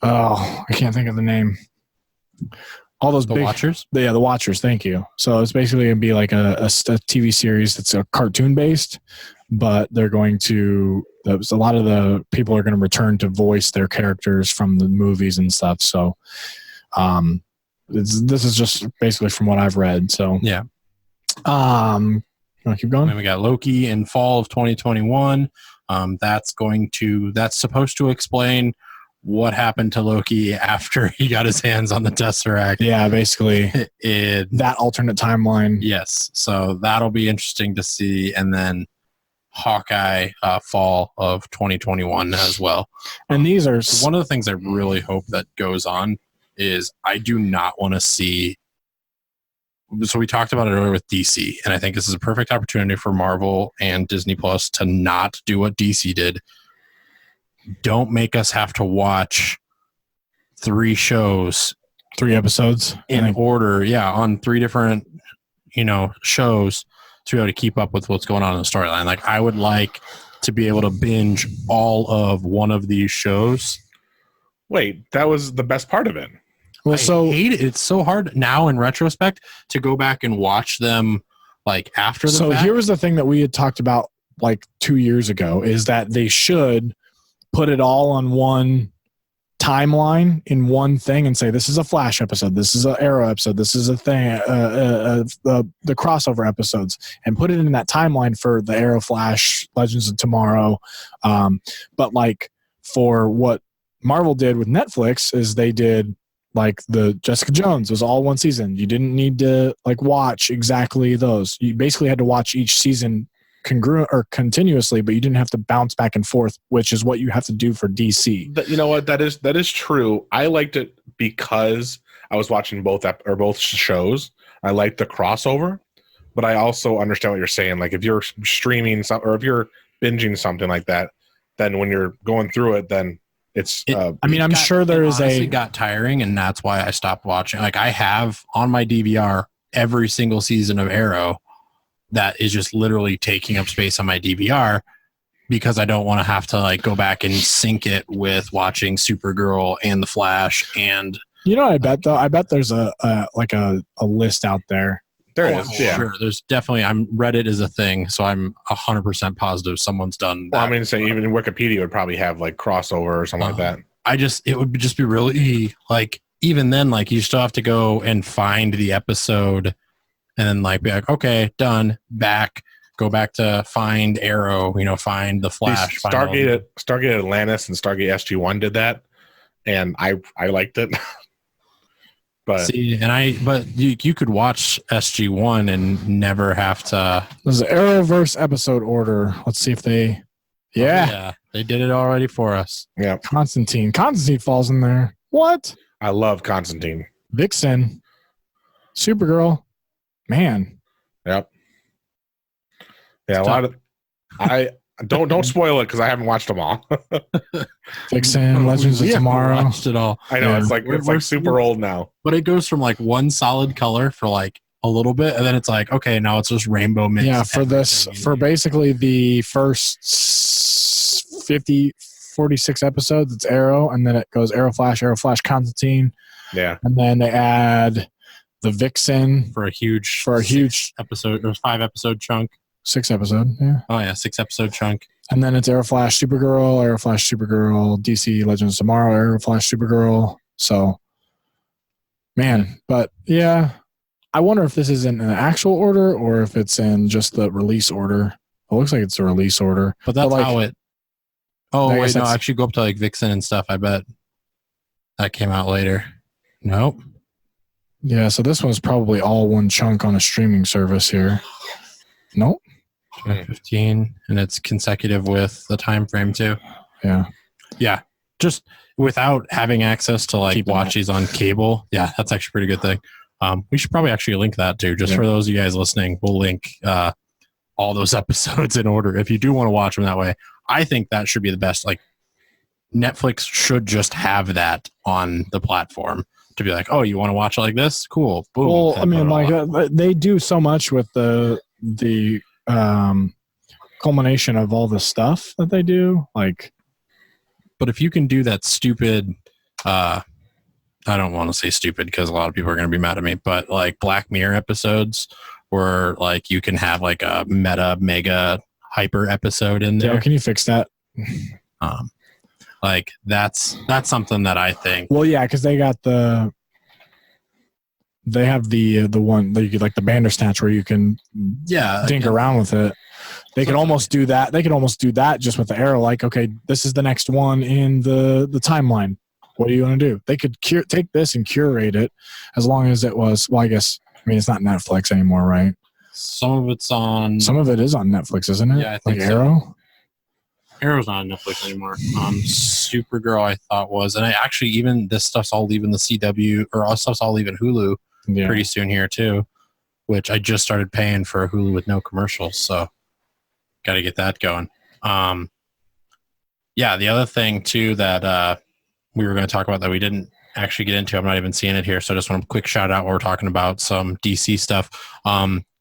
I can't think of the name. All those big Watchers? Yeah, the Watchers. Thank you. So it's basically going to be like a TV series that's a cartoon based, but they're going to, a lot of the people are going to return to voice their characters from the movies and stuff. So, this is just basically from what I've read. So yeah. You want to keep going? And we got Loki in fall of 2021. That's supposed to explain what happened to Loki after he got his hands on the Tesseract. Yeah, basically that alternate timeline. Yes. So that'll be interesting to see. And then Hawkeye fall of 2021 as well. And these are one of the things I really hope that goes on is I do not want to see. So we talked about it earlier with DC, and I think this is a perfect opportunity for Marvel and Disney Plus to not do what DC did. Don't make us have to watch 3 episodes in order. Yeah, on 3 different, shows to be able to keep up with what's going on in the storyline. Like I would like to be able to binge all of one of these shows. Wait, that was the best part of it. Well, I hate it. It's so hard now in retrospect to go back and watch them like after the fact. Here was the thing that we had talked about like 2 years ago is that they should put it all on one timeline in one thing and say, this is a Flash episode, this is an Arrow episode, this is a thing, the crossover episodes, and put it in that timeline for the Arrow, Flash, Legends of Tomorrow. But like for what Marvel did with Netflix is they did like the Jessica Jones was all one season. You didn't need to like watch exactly those. You basically had to watch each season congruent or continuously, but you didn't have to bounce back and forth, which is what you have to do for DC. You know what? That is true. I liked it because I was watching both shows. I liked the crossover, but I also understand what you're saying. Like if you're streaming or if you're binging something like that, then when you're going through it, then I'm sure there is It got tiring, and that's why I stopped watching. Like I have on my DVR every single season of Arrow that is just literally taking up space on my DVR because I don't want to have to like go back and sync it with watching Supergirl and the Flash. And I bet there's a list out there. There is, yeah. Sure. There's definitely. Reddit is a thing, so I'm 100% positive someone's done that. Well, I mean, say even Wikipedia would probably have like crossover or something like that. It would just be really like even then, like you still have to go and find the episode, and then like be like, okay, done, back, go back to find Arrow, find the Flash. Stargate Atlantis and Stargate SG-1 did that, and I liked it. But you could watch SG-1 and never have to. There's an Arrowverse episode order. Let's see if they. Yeah, they did it already for us. Yeah, Constantine falls in there. What? I love Constantine. Vixen, Supergirl, man. Yep. Yeah, a lot of. Don't spoil it because I haven't watched them all. Vixen, Legends of Tomorrow. Watched it all. I know it's like super old now. But it goes from like one solid color for like a little bit, and then it's like, okay, now it's just rainbow mix. Yeah, for basically the first 46 episodes, it's Arrow, and then it goes Arrow Flash, Constantine. Yeah. And then they add the Vixen for a huge episode. It was 5-episode chunk. 6 episode, yeah. Oh yeah, 6-episode chunk. And then it's Arrow Flash, Supergirl, DC Legends of Tomorrow, Arrow Flash, Supergirl. So, man, but yeah, I wonder if this is in an actual order or if it's in just the release order. It looks like it's a release order. But that's how it... Oh, wait, no, actually go up to like Vixen and stuff. I bet that came out later. Nope. Yeah, so this one's probably all one chunk on a streaming service here. Nope. 15, and it's consecutive with the time frame too. Yeah. Just without having access to like watch these on cable. Yeah, that's actually a pretty good thing. We should probably actually link that too, just for those of you guys listening. We'll link all those episodes in order if you do want to watch them that way. I think that should be the best. Like, Netflix should just have that on the platform to be like, oh, you want to watch it like this? Cool. Boom. Well, I mean, like they do so much with the culmination of all the stuff that they do. Like, but if you can do that stupid, I don't want to say stupid because a lot of people are going to be mad at me, but like Black Mirror episodes where like you can have like a mega hyper episode in there. Yeah, can you fix that? Like that's something that I think. Well, yeah, because they have the one that you could, like the Bandersnatch, where you can dink around with it. They could almost do that. They could almost do that just with the Arrow. Like, okay, this is the next one in the timeline. What are you going to do? They could take this and curate it, as long as it was. Well, I mean, it's not Netflix anymore, right? Some of it's on. Some of it is on Netflix, isn't it? Yeah, I think like Arrow. Arrow's not on Netflix anymore. Supergirl, I thought was, and I actually even this stuff's all leaving the CW, or all stuff's all leaving Hulu pretty soon here too, which I just started paying for Hulu with no commercials, so got to get that going. Yeah, the other thing too that we were going to talk about that we didn't actually get into, I'm not even seeing it here, so I just want a quick shout out while we're talking about some DC stuff.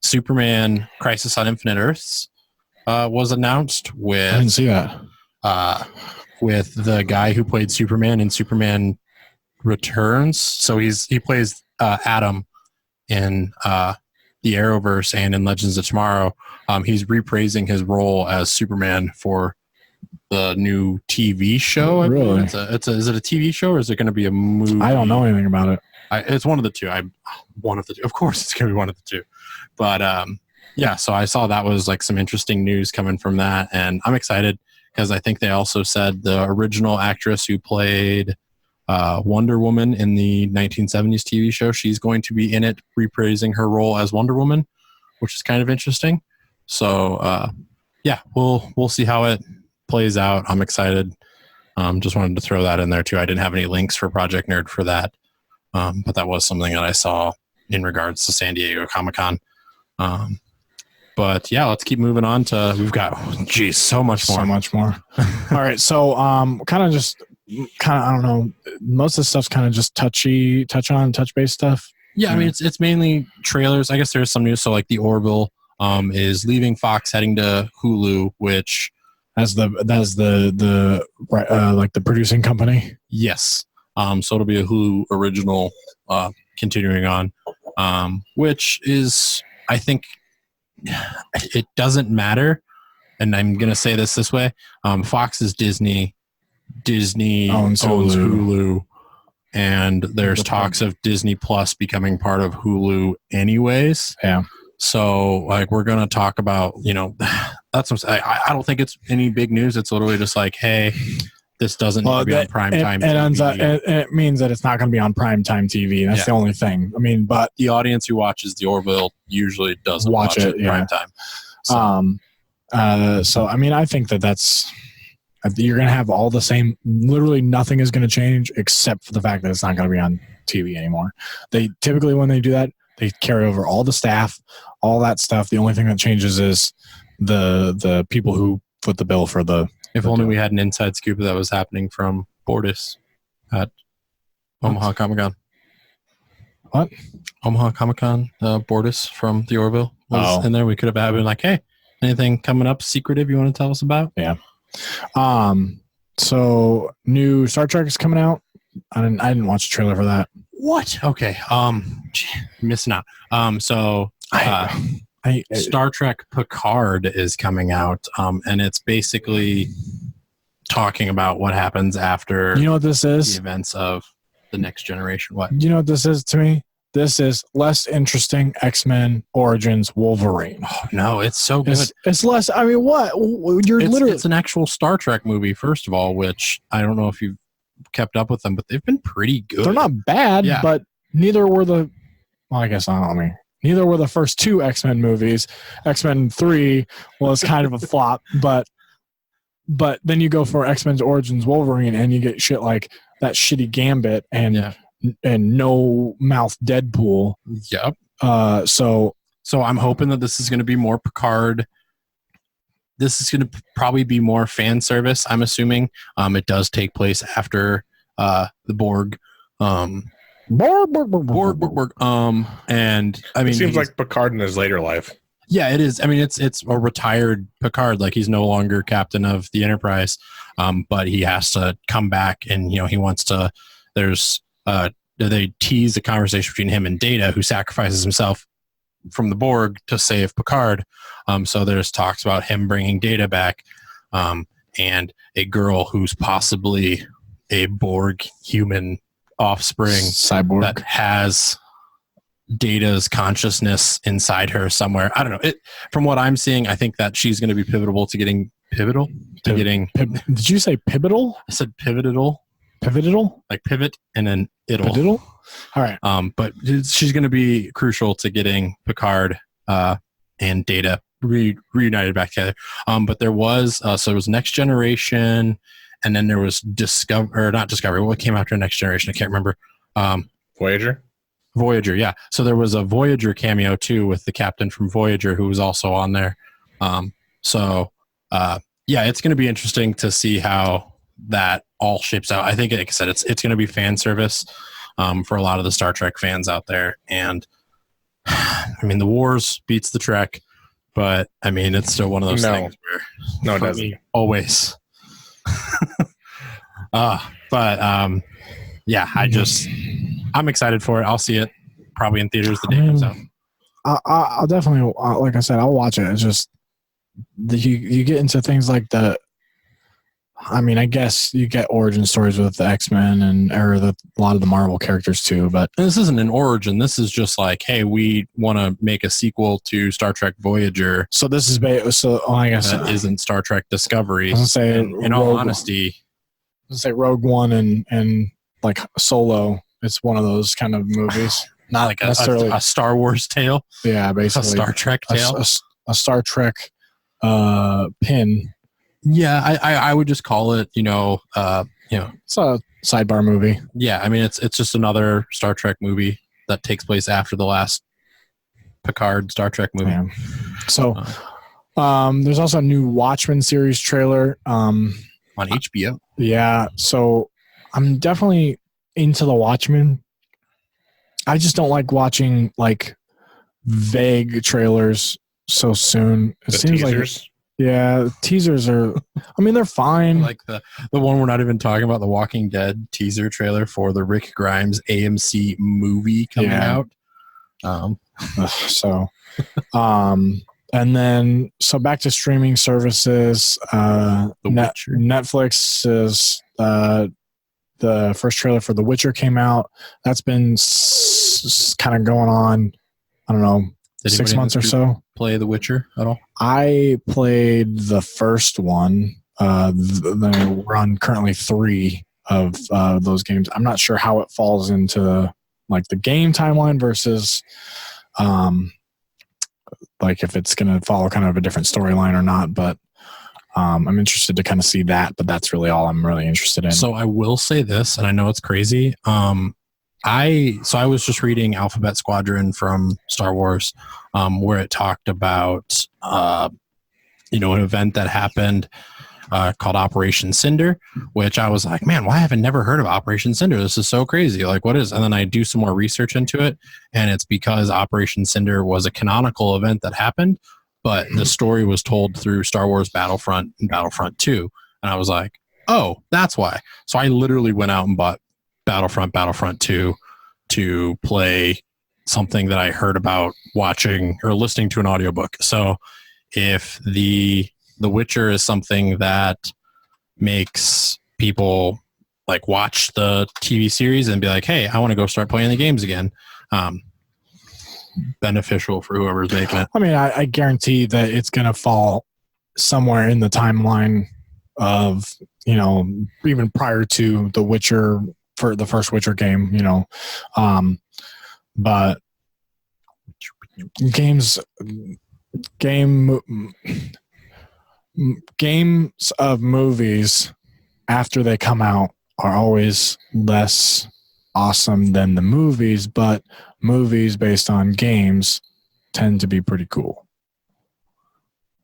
Superman Crisis on Infinite Earths was announced with. I didn't see that. With the guy who played Superman in Superman Returns. So he plays Adam in the Arrowverse and in Legends of Tomorrow. He's reprising his role as Superman for the new TV show. Really? Is it a TV show or is it going to be a movie? I don't know anything about it. It's one of the two. One of the two. Of course, it's going to be one of the two. But yeah, so I saw that was like some interesting news coming from that, and I'm excited because I think they also said the original actress who played Wonder Woman in the 1970s TV show, she's going to be in it, reprising her role as Wonder Woman, which is kind of interesting. So yeah, we'll see how it plays out. I'm excited. Just wanted to throw that in there too. I didn't have any links for Project Nerd for that, but that was something that I saw in regards to San Diego Comic-Con. But yeah, let's keep moving on to, we've got, so much more. All right. So, I don't know. Most of the stuff's kind of just touch base stuff. Yeah. I mean, it's mainly trailers. I guess there's some news. So like the Orville, is leaving Fox, heading to Hulu, which as the like the producing company. Yes. So it'll be a Hulu original, continuing on, which is, I think, it doesn't matter, and I'm going to say this way. Fox is Disney owns Hulu, and there's talks of Disney Plus becoming part of Hulu anyways. Yeah. So like we're going to talk about, that's what I don't think it's any big news. It's literally just like, hey, this doesn't need to be on primetime TV. It means that it's not going to be on primetime TV. That's the only thing. I mean, but the audience who watches the Orville usually doesn't watch it primetime. So I mean, I think that's you're going to have all the same. Literally, nothing is going to change except for the fact that it's not going to be on TV anymore. They typically, when they do that, they carry over all the staff, all that stuff. The only thing that changes is the people who foot the bill for the. If only we had an inside scoop that was happening from Bortis at Omaha Comic Con. What? Omaha Comic Con, Bortis from the Orville was in there. We could have been like, hey, anything coming up secretive you want to tell us about? Yeah. So new Star Trek is coming out. I didn't watch the trailer for that. What? Okay. Missing out. Star Trek Picard is coming out, and it's basically talking about what happens after. You know what this is? The events of the Next Generation. What? You know what this is to me? This is less interesting X-Men Origins Wolverine. Oh, no, it's so good. It's less. I mean, what? It's an actual Star Trek movie, first of all, which I don't know if you've kept up with them, but they've been pretty good. They're not bad, but neither were the. Well, I guess I mean, neither were the first two X-Men movies. X-Men 3 was kind of a flop, but then you go for X-Men Origins Wolverine, and you get shit like that shitty Gambit and no mouth Deadpool. Yep. So I'm hoping that this is going to be more Picard. This is going to probably be more fan service, I'm assuming. It does take place after the Borg. And I mean, it seems like Picard in his later life. Yeah, it is. I mean, it's a retired Picard. Like, he's no longer captain of the Enterprise, but he has to come back, and he wants to. They tease the conversation between him and Data, who sacrifices himself from the Borg to save Picard. So there's talks about him bringing Data back, and a girl who's possibly a Borg human offspring, cyborg, that has Data's consciousness inside her somewhere. I don't know. From what I'm seeing, I think that she's going to be pivotal to getting. Did you say pivotal? I said pivotal. Pivotal? Like pivot and then it'll. Pivotal? All right. But she's going to be crucial to getting Picard and Data reunited back together. But there was there was Next Generation, and then there was not Discovery. What came after Next Generation? I can't remember. Voyager, yeah. So there was a Voyager cameo too with the captain from Voyager who was also on there. It's going to be interesting to see how that all shapes out. I think, like I said, it's going to be fan service for a lot of the Star Trek fans out there. And I mean, the Wars beats the Trek, but I mean, it's still one of those things where it doesn't. Always. I'm excited for it. I'll see it probably in theaters the day it comes out. I'll definitely, like I said, I'll watch it. It's just you get into things like the. I mean, I guess you get origin stories with the X-Men a lot of the Marvel characters too, but this isn't an origin. This is just like, hey, we want to make a sequel to Star Trek Voyager. So this is I guess that isn't Star Trek Discovery. I was gonna say, in all honesty, I was gonna say Rogue One and like Solo. It's one of those kind of movies, not like necessarily a Star Wars tale. Yeah, basically a Star Trek tale, a Star Trek pin. Yeah, I would just call it, it's a sidebar movie. Yeah, I mean, it's just another Star Trek movie that takes place after the last Picard Star Trek movie. Yeah. So, there's also a new Watchmen series trailer on HBO. Yeah, so I'm definitely into the Watchmen. I just don't like watching like vague trailers so soon. It seems teasers. Like. Yeah, teasers are. I mean, they're fine. Like the one we're not even talking about, the Walking Dead teaser trailer for the Rick Grimes AMC movie coming out. And then back to streaming services. Netflix is the first trailer for The Witcher came out. That's been kind of going on. I don't know. 6 months or so. Play The Witcher at all? I played the first one. We're on currently 3 of those games. I'm not sure how it falls into like the game timeline versus like if it's going to follow kind of a different storyline or not. But I'm interested to kind of see that. But that's really all I'm really interested in. So I will say this, and I know it's crazy. I was just reading Alphabet Squadron from Star Wars, where it talked about an event that happened called Operation Cinder, which I was like, man, why have I never heard of Operation Cinder? This is so crazy. Like, what is? And then I do some more research into it, and it's because Operation Cinder was a canonical event that happened, but the story was told through Star Wars Battlefront and Battlefront 2. And I was like, oh, that's why. So I literally went out and bought Battlefront 2 to play something that I heard about watching or listening to an audiobook. So if The Witcher is something that makes people like watch the TV series and be like, hey, I want to go start playing the games again, beneficial for whoever's making it. I mean, I guarantee that it's going to fall somewhere in the timeline of, even prior to The Witcher, for the first Witcher game, but games of movies after they come out are always less awesome than the movies, but movies based on games tend to be pretty cool.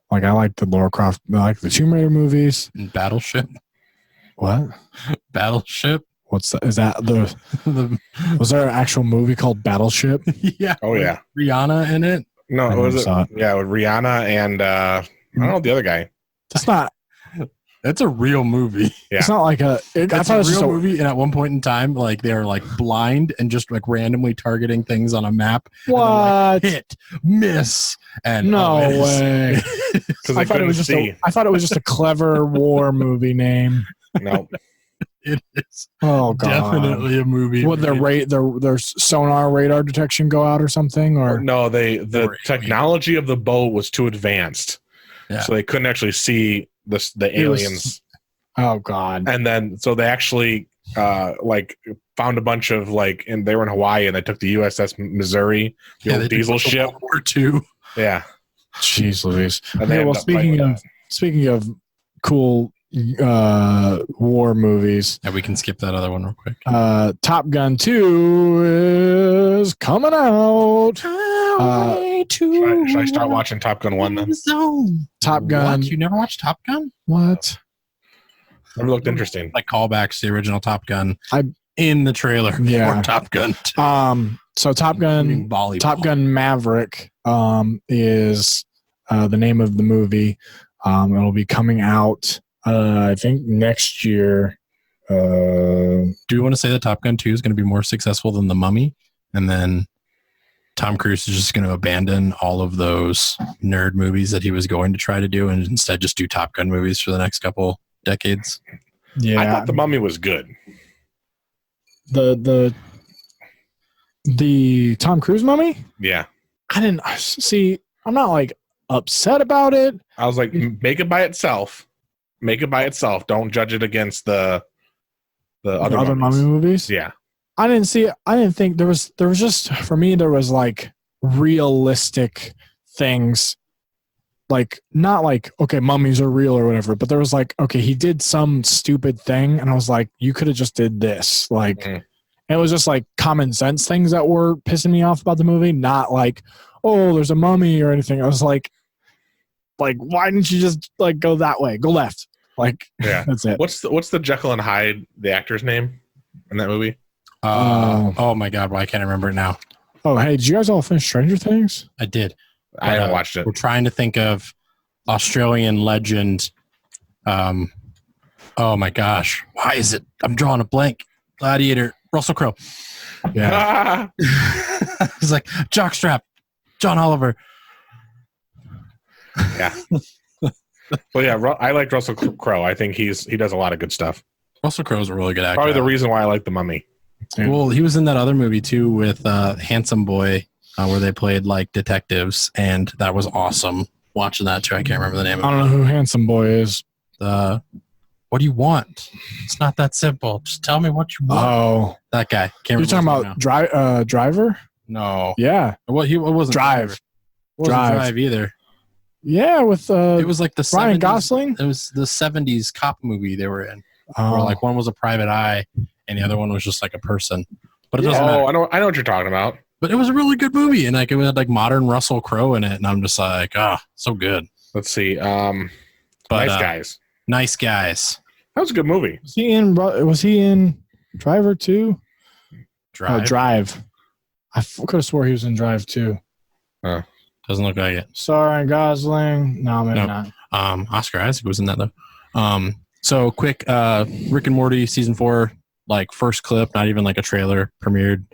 Like, I like the Lara Croft, I like the Tomb Raider movies. Battleship. What? Battleship? What's that? Is that was there an actual movie called Battleship? Yeah. Oh, yeah. Rihanna in it? No, was it? Yeah, with Rihanna and I don't know the other guy. It's not. That's a real movie. Yeah. It's not like I thought it was a real movie, and at one point in time, like they were like blind and just like randomly targeting things on a map. What? Like, hit, miss, and no way. I thought it was just a clever war movie name. No. It is. Oh god. Definitely a movie. Would their sonar radar detection go out or something? Or no, the technology of the boat was too advanced. Yeah. So they couldn't actually see the aliens. Oh god. And then so they actually found a bunch of and they were in Hawaii and they took the USS Missouri, the old diesel ship. World War II. Yeah. Jeez Louise. Okay, well, speaking of cool war movies. Yeah, we can skip that other one real quick. Top Gun 2 is coming out. Should I start watching Top Gun 1 then? Top Gun. What? You never watched Top Gun? What? Never looked interesting. Like callbacks to the original Top Gun in the trailer for Top Gun 2. So Top Gun Maverick is the name of the movie. It'll be coming out I think next year. Do you want to say that Top Gun 2 is going to be more successful than The Mummy? And then Tom Cruise is just going to abandon all of those nerd movies that he was going to try to do and instead just do Top Gun movies for the next couple decades? Yeah. I thought The Mummy was good. The Tom Cruise Mummy? Yeah. I didn't see. I'm not like upset about it. I was like, make it by itself. Make it by itself. Don't judge it against the other Mummy movies. Yeah. I didn't see it. I didn't think there was just, for me, there was like realistic things. Like, not like, okay, mummies are real or whatever, but there was like, okay, he did some stupid thing. And I was like, you could have just did this. Like, and it was just like common sense things that were pissing me off about the movie. Not like, oh, there's a mummy or anything. I was like, why didn't you just like go that way? Go left. Like, yeah, that's it. What's the Jekyll and Hyde, the actor's name in that movie? Oh my god, I can't remember it now. Oh, hey, did you guys all finish Stranger Things? I did. I haven't watched it. We're trying to think of Australian legend. Oh my gosh, why is it? I'm drawing a blank. Gladiator, Russell Crowe. Yeah. It's like Jockstrap, John Oliver. Yeah. Well, yeah, I like Russell Crowe. I think he does a lot of good stuff. Russell Crowe's a really good actor. Probably the reason why I like The Mummy. Yeah. Well, he was in that other movie too with Handsome Boy, where they played like detectives, and that was awesome. Watching that too, I can't remember the name of it. I don't know who Handsome Boy is. What do you want? It's not that simple. Just tell me what you want. Oh, that guy. You're talking about Driver? No. Yeah. What wasn't Drive. Wasn't Drive either. Yeah, with it was like the Ryan 70s, Gosling. It was the 70s cop movie they were in. Where like one was a private eye and the other one was just like a person. But it doesn't matter. I know what you're talking about. But it was a really good movie, and like it had like modern Russell Crowe in it, and I'm just like, so good. Let's see. Nice Guys. Nice Guys. That was a good movie. Was he in Driver 2? Drive. Oh, Drive. I could have swore he was in Drive 2. Doesn't look like it. Sorry, Gosling. No, maybe not. Oscar Isaac was in that though. So quick, Rick and Morty season 4, like first clip, not even like a trailer, premiered.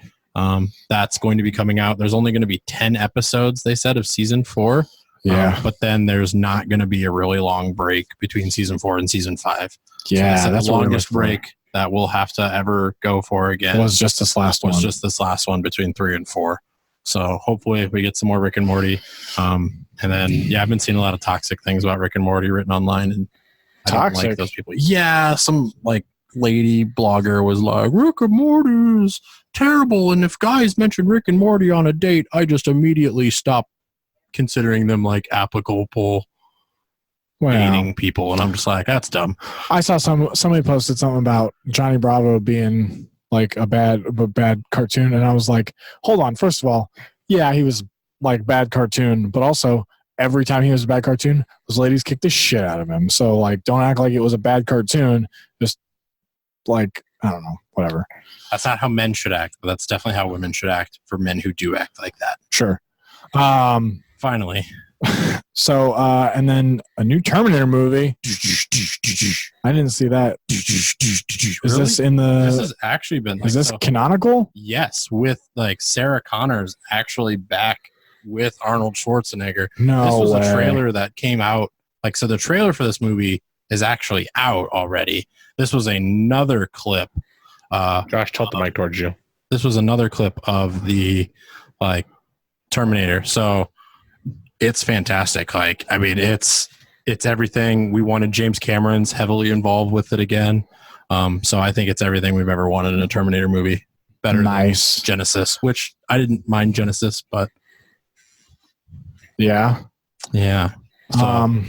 That's going to be coming out. There's only going to be 10 episodes, they said, of season 4. Yeah. But then there's not going to be a really long break between season 4 and season 5. Yeah, so that's the longest break that we'll have to ever go for again. Was just this last one between 3 and 4. So hopefully we get some more Rick and Morty. And then, I've been seeing a lot of toxic things about Rick and Morty written online, and I don't like those people. Yeah, some like lady blogger was like, Rick and Morty is terrible, and if guys mention Rick and Morty on a date, I just immediately stop considering them like applicable dating people, and I'm just like, that's dumb. I saw somebody posted something about Johnny Bravo being like a bad cartoon, and I was like, hold on, first of all, yeah, he was like bad cartoon, but also every time he was a bad cartoon, those ladies kicked the shit out of him. So like, don't act like it was a bad cartoon. Just like, I don't know, whatever. That's not how men should act, but that's definitely how women should act for men who do act like that. Sure. Finally. So, and then a new Terminator movie. I didn't see that. Is this in the... This has actually been... Is this canonical? Yes, with like Sarah Connor's actually back with Arnold Schwarzenegger. No This was way. a trailer that came out. Like, so the trailer for this movie is actually out already. This was another clip. Josh, tilt the mic towards you. This was another clip of the like Terminator. So it's fantastic. Like, I mean, it's everything we wanted. James Cameron's heavily involved with it again. So I think it's everything we've ever wanted in a Terminator movie. Better than Genesis, which I didn't mind Genesis, but yeah. So,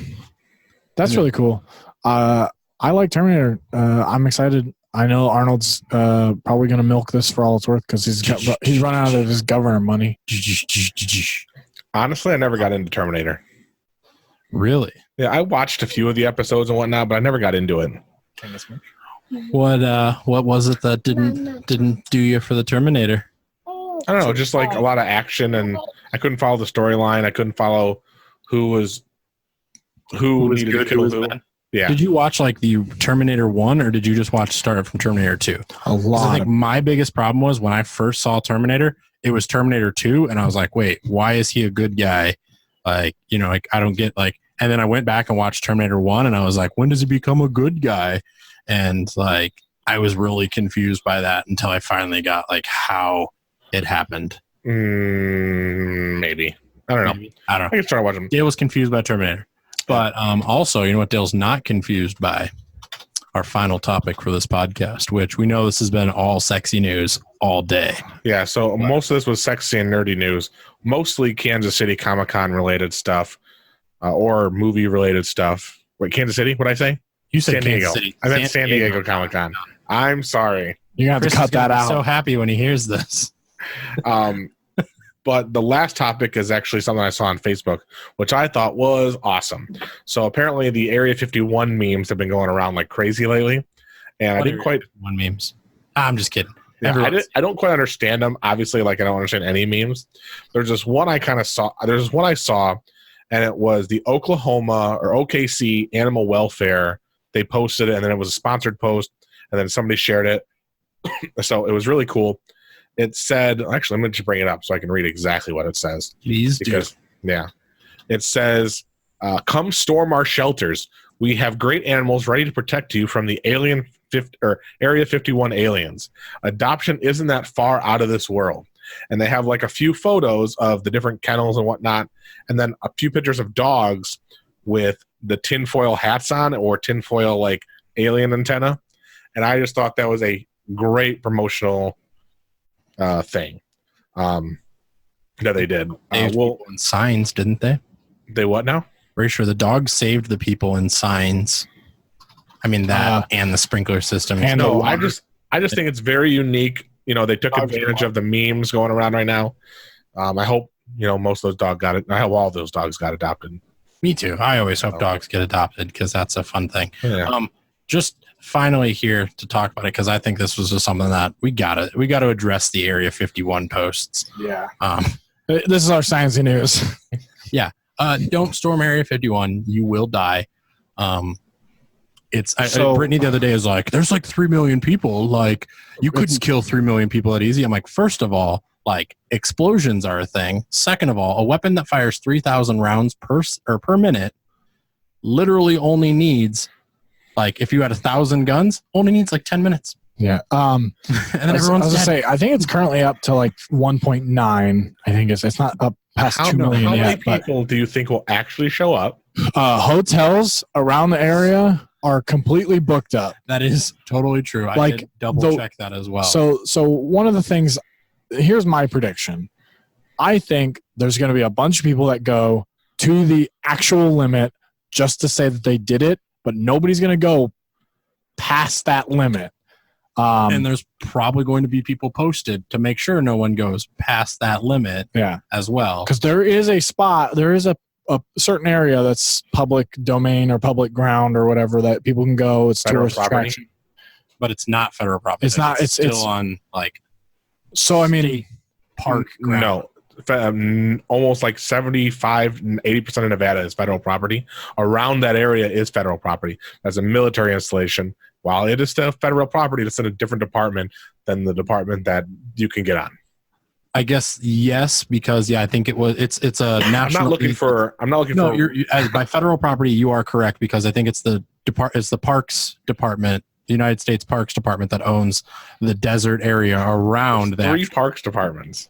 that's really cool. I like Terminator. I'm excited. I know Arnold's probably going to milk this for all it's worth because he's run out of his governor money. Honestly, I never got into Terminator. Really? Yeah, I watched a few of the episodes and whatnot, but I never got into it. What was it that didn't do you for the Terminator? I don't know, just like a lot of action, and I couldn't follow the storyline. I couldn't follow who needed to kill who. Yeah. Did you watch like the Terminator 1, or did you just watch start from Terminator 2? A lot. I think my biggest problem was when I first saw Terminator, it was Terminator 2, and I was like, wait, why is he a good guy? Like, like I don't get like, and then I went back and watched Terminator 1, and I was like, when does he become a good guy? And like, I was really confused by that until I finally got like how it happened. Maybe. I don't know. I can start watching. Dale was confused by Terminator. But also, you know what Dale's not confused by? Our final topic for this podcast, which we know this has been all sexy news all day. Yeah, so most of this was sexy and nerdy news. Mostly Kansas City Comic-Con related stuff or movie-related stuff. Wait, Kansas City? What'd I say? You said SanDiego. Kansas City. I meant SanDiego Comic-Con. I'm sorry. You're going to have to cut that out. So happy when he hears this. But the last topic is actually something I saw on Facebook, which I thought was awesome. So apparently the Area 51 memes have been going around like crazy lately. And I didn't quite... memes. I'm just kidding. Yeah, I don't quite understand them. Obviously, like I don't understand any memes. There's this one I kind of saw. There's one I saw, and it was the Oklahoma or OKC Animal Welfare. They posted it, and then it was a sponsored post, and then somebody shared it. So it was really cool. It said, actually, I'm going to just bring it up so I can read exactly what it says. Please do. Yeah. It says, come storm our shelters. We have great animals ready to protect you from the Area 51 aliens. Adoption isn't that far out of this world. And they have like a few photos of the different kennels and whatnot, and then a few pictures of dogs with the tinfoil hats on or tinfoil like alien antenna. And I just thought that was a great promotional thing that they did. In signs, didn't they? They what now? Pretty sure the dogs saved the people in signs. I mean that and the sprinkler system. And no, I just think it's very unique. They took advantage of the memes going around right now. I hope most of those dogs got it. I hope all of those dogs got adopted. Me too. I always hope dogs get adopted because that's a fun thing. Yeah. Just finally here to talk about it because I think this was just something that we gotta address the Area 51 posts. Yeah. This is our science news. Yeah. Don't storm Area 51. You will die. Brittany the other day is like, there's like 3 million people. Like, you couldn't kill 3 million people that easy. I'm like, first of all, like, explosions are a thing. Second of all, a weapon that fires 3,000 rounds per minute literally only needs, like, if you had 1,000 guns, only needs like 10 minutes. Yeah. And then everyone's dead. I think it's currently up to like 1.9. I think it's not up past 2 million how yet. How many people do you think will actually show up? Hotels around the area are completely booked up. That is totally true. I did double check that as well. So one of the things, here's my prediction. I think there's going to be a bunch of people that go to the actual limit just to say that they did it, but nobody's going to go past that limit. And there's probably going to be people posted to make sure no one goes past that limit as well. Because there is a spot, there is a certain area that's public domain or public ground or whatever that people can go. It's federal tourist property. attraction. But it's not federal property. It's not. It's still on like. So I mean, park ground. No, almost like 75-80% of Nevada is federal property. Around that area is federal property. As a military installation, while it is still federal property, it's in a different department than the department that you can get on. I guess yes, because I think it's a national. I'm not looking for. By federal property, you are correct because I think it's the Parks Department. The United States Parks Department that owns the desert area around that. 3 parks departments.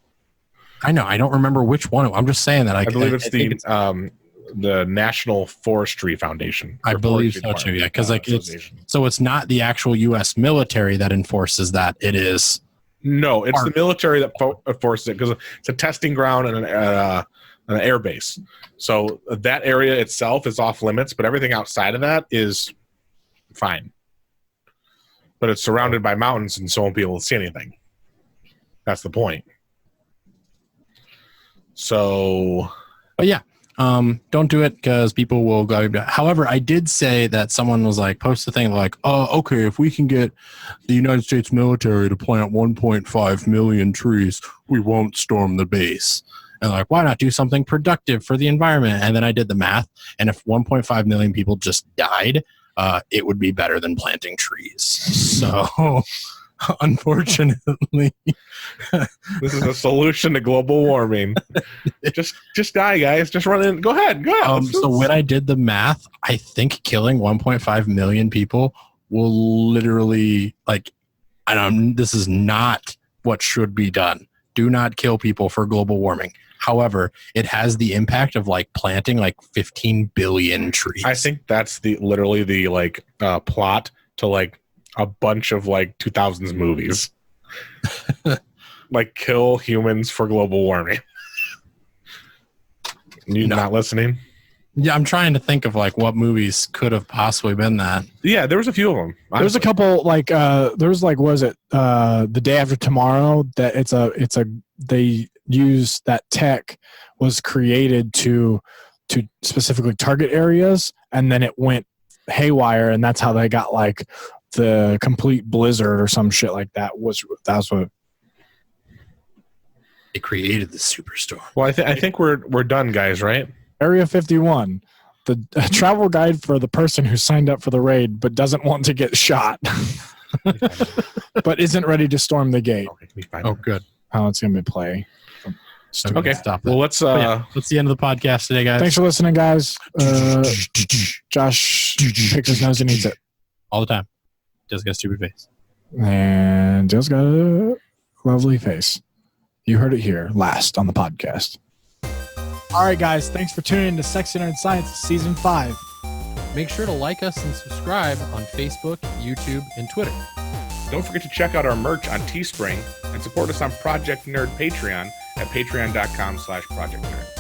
I know. I don't remember which one. I'm just saying that. I believe it's the National Forestry Foundation. I believe so too. Yeah, because it's not the actual U.S. military that enforces that. It is. No, it's the military that enforces it because it's a testing ground and an air base. So that area itself is off limits, but everything outside of that is fine. But it's surrounded by mountains, and so won't be able to see anything. That's the point. So, but yeah, don't do it because people will go. However, I did say that someone was like, post a thing like, oh, okay, if we can get the United States military to plant 1.5 million trees, we won't storm the base. And like, why not do something productive for the environment? And then I did the math, and if 1.5 million people just died, it would be better than planting trees. So, unfortunately, this is a solution to global warming. just die, guys. Just run in. Go ahead. Go. So when I did the math, I think killing 1.5 million people will literally this is not what should be done. Do not kill people for global warming. However, it has the impact of planting 15 billion trees. I think that's literally the plot to a bunch of 2000s movies. Kill humans for global warming. You not listening? Yeah, I'm trying to think of what movies could have possibly been that. Yeah, there was a few of them. There's a couple there was was it The Day After Tomorrow that they use that tech was created to specifically target areas, and then it went haywire, and that's how they got the complete blizzard or some shit like that. That's what it created, the superstorm. Well, I think we're done, guys, right? Area 51, the travel guide for the person who signed up for the raid but doesn't want to get shot, but isn't ready to storm the gate. Oh, good. Oh, it's gonna be play. Okay, stop that. Well, let's that's the end of the podcast today, guys. Thanks for listening, guys. Josh picks his nose and eats it all the time. Just got a stupid face. And just got a lovely face. You heard it here last on the podcast. All right, guys. Thanks for tuning in to Sexy Nerd Science Season 5. Make sure to like us and subscribe on Facebook, YouTube, and Twitter. Don't forget to check out our merch on Teespring and support us on Project Nerd Patreon at patreon.com/Project Nerd.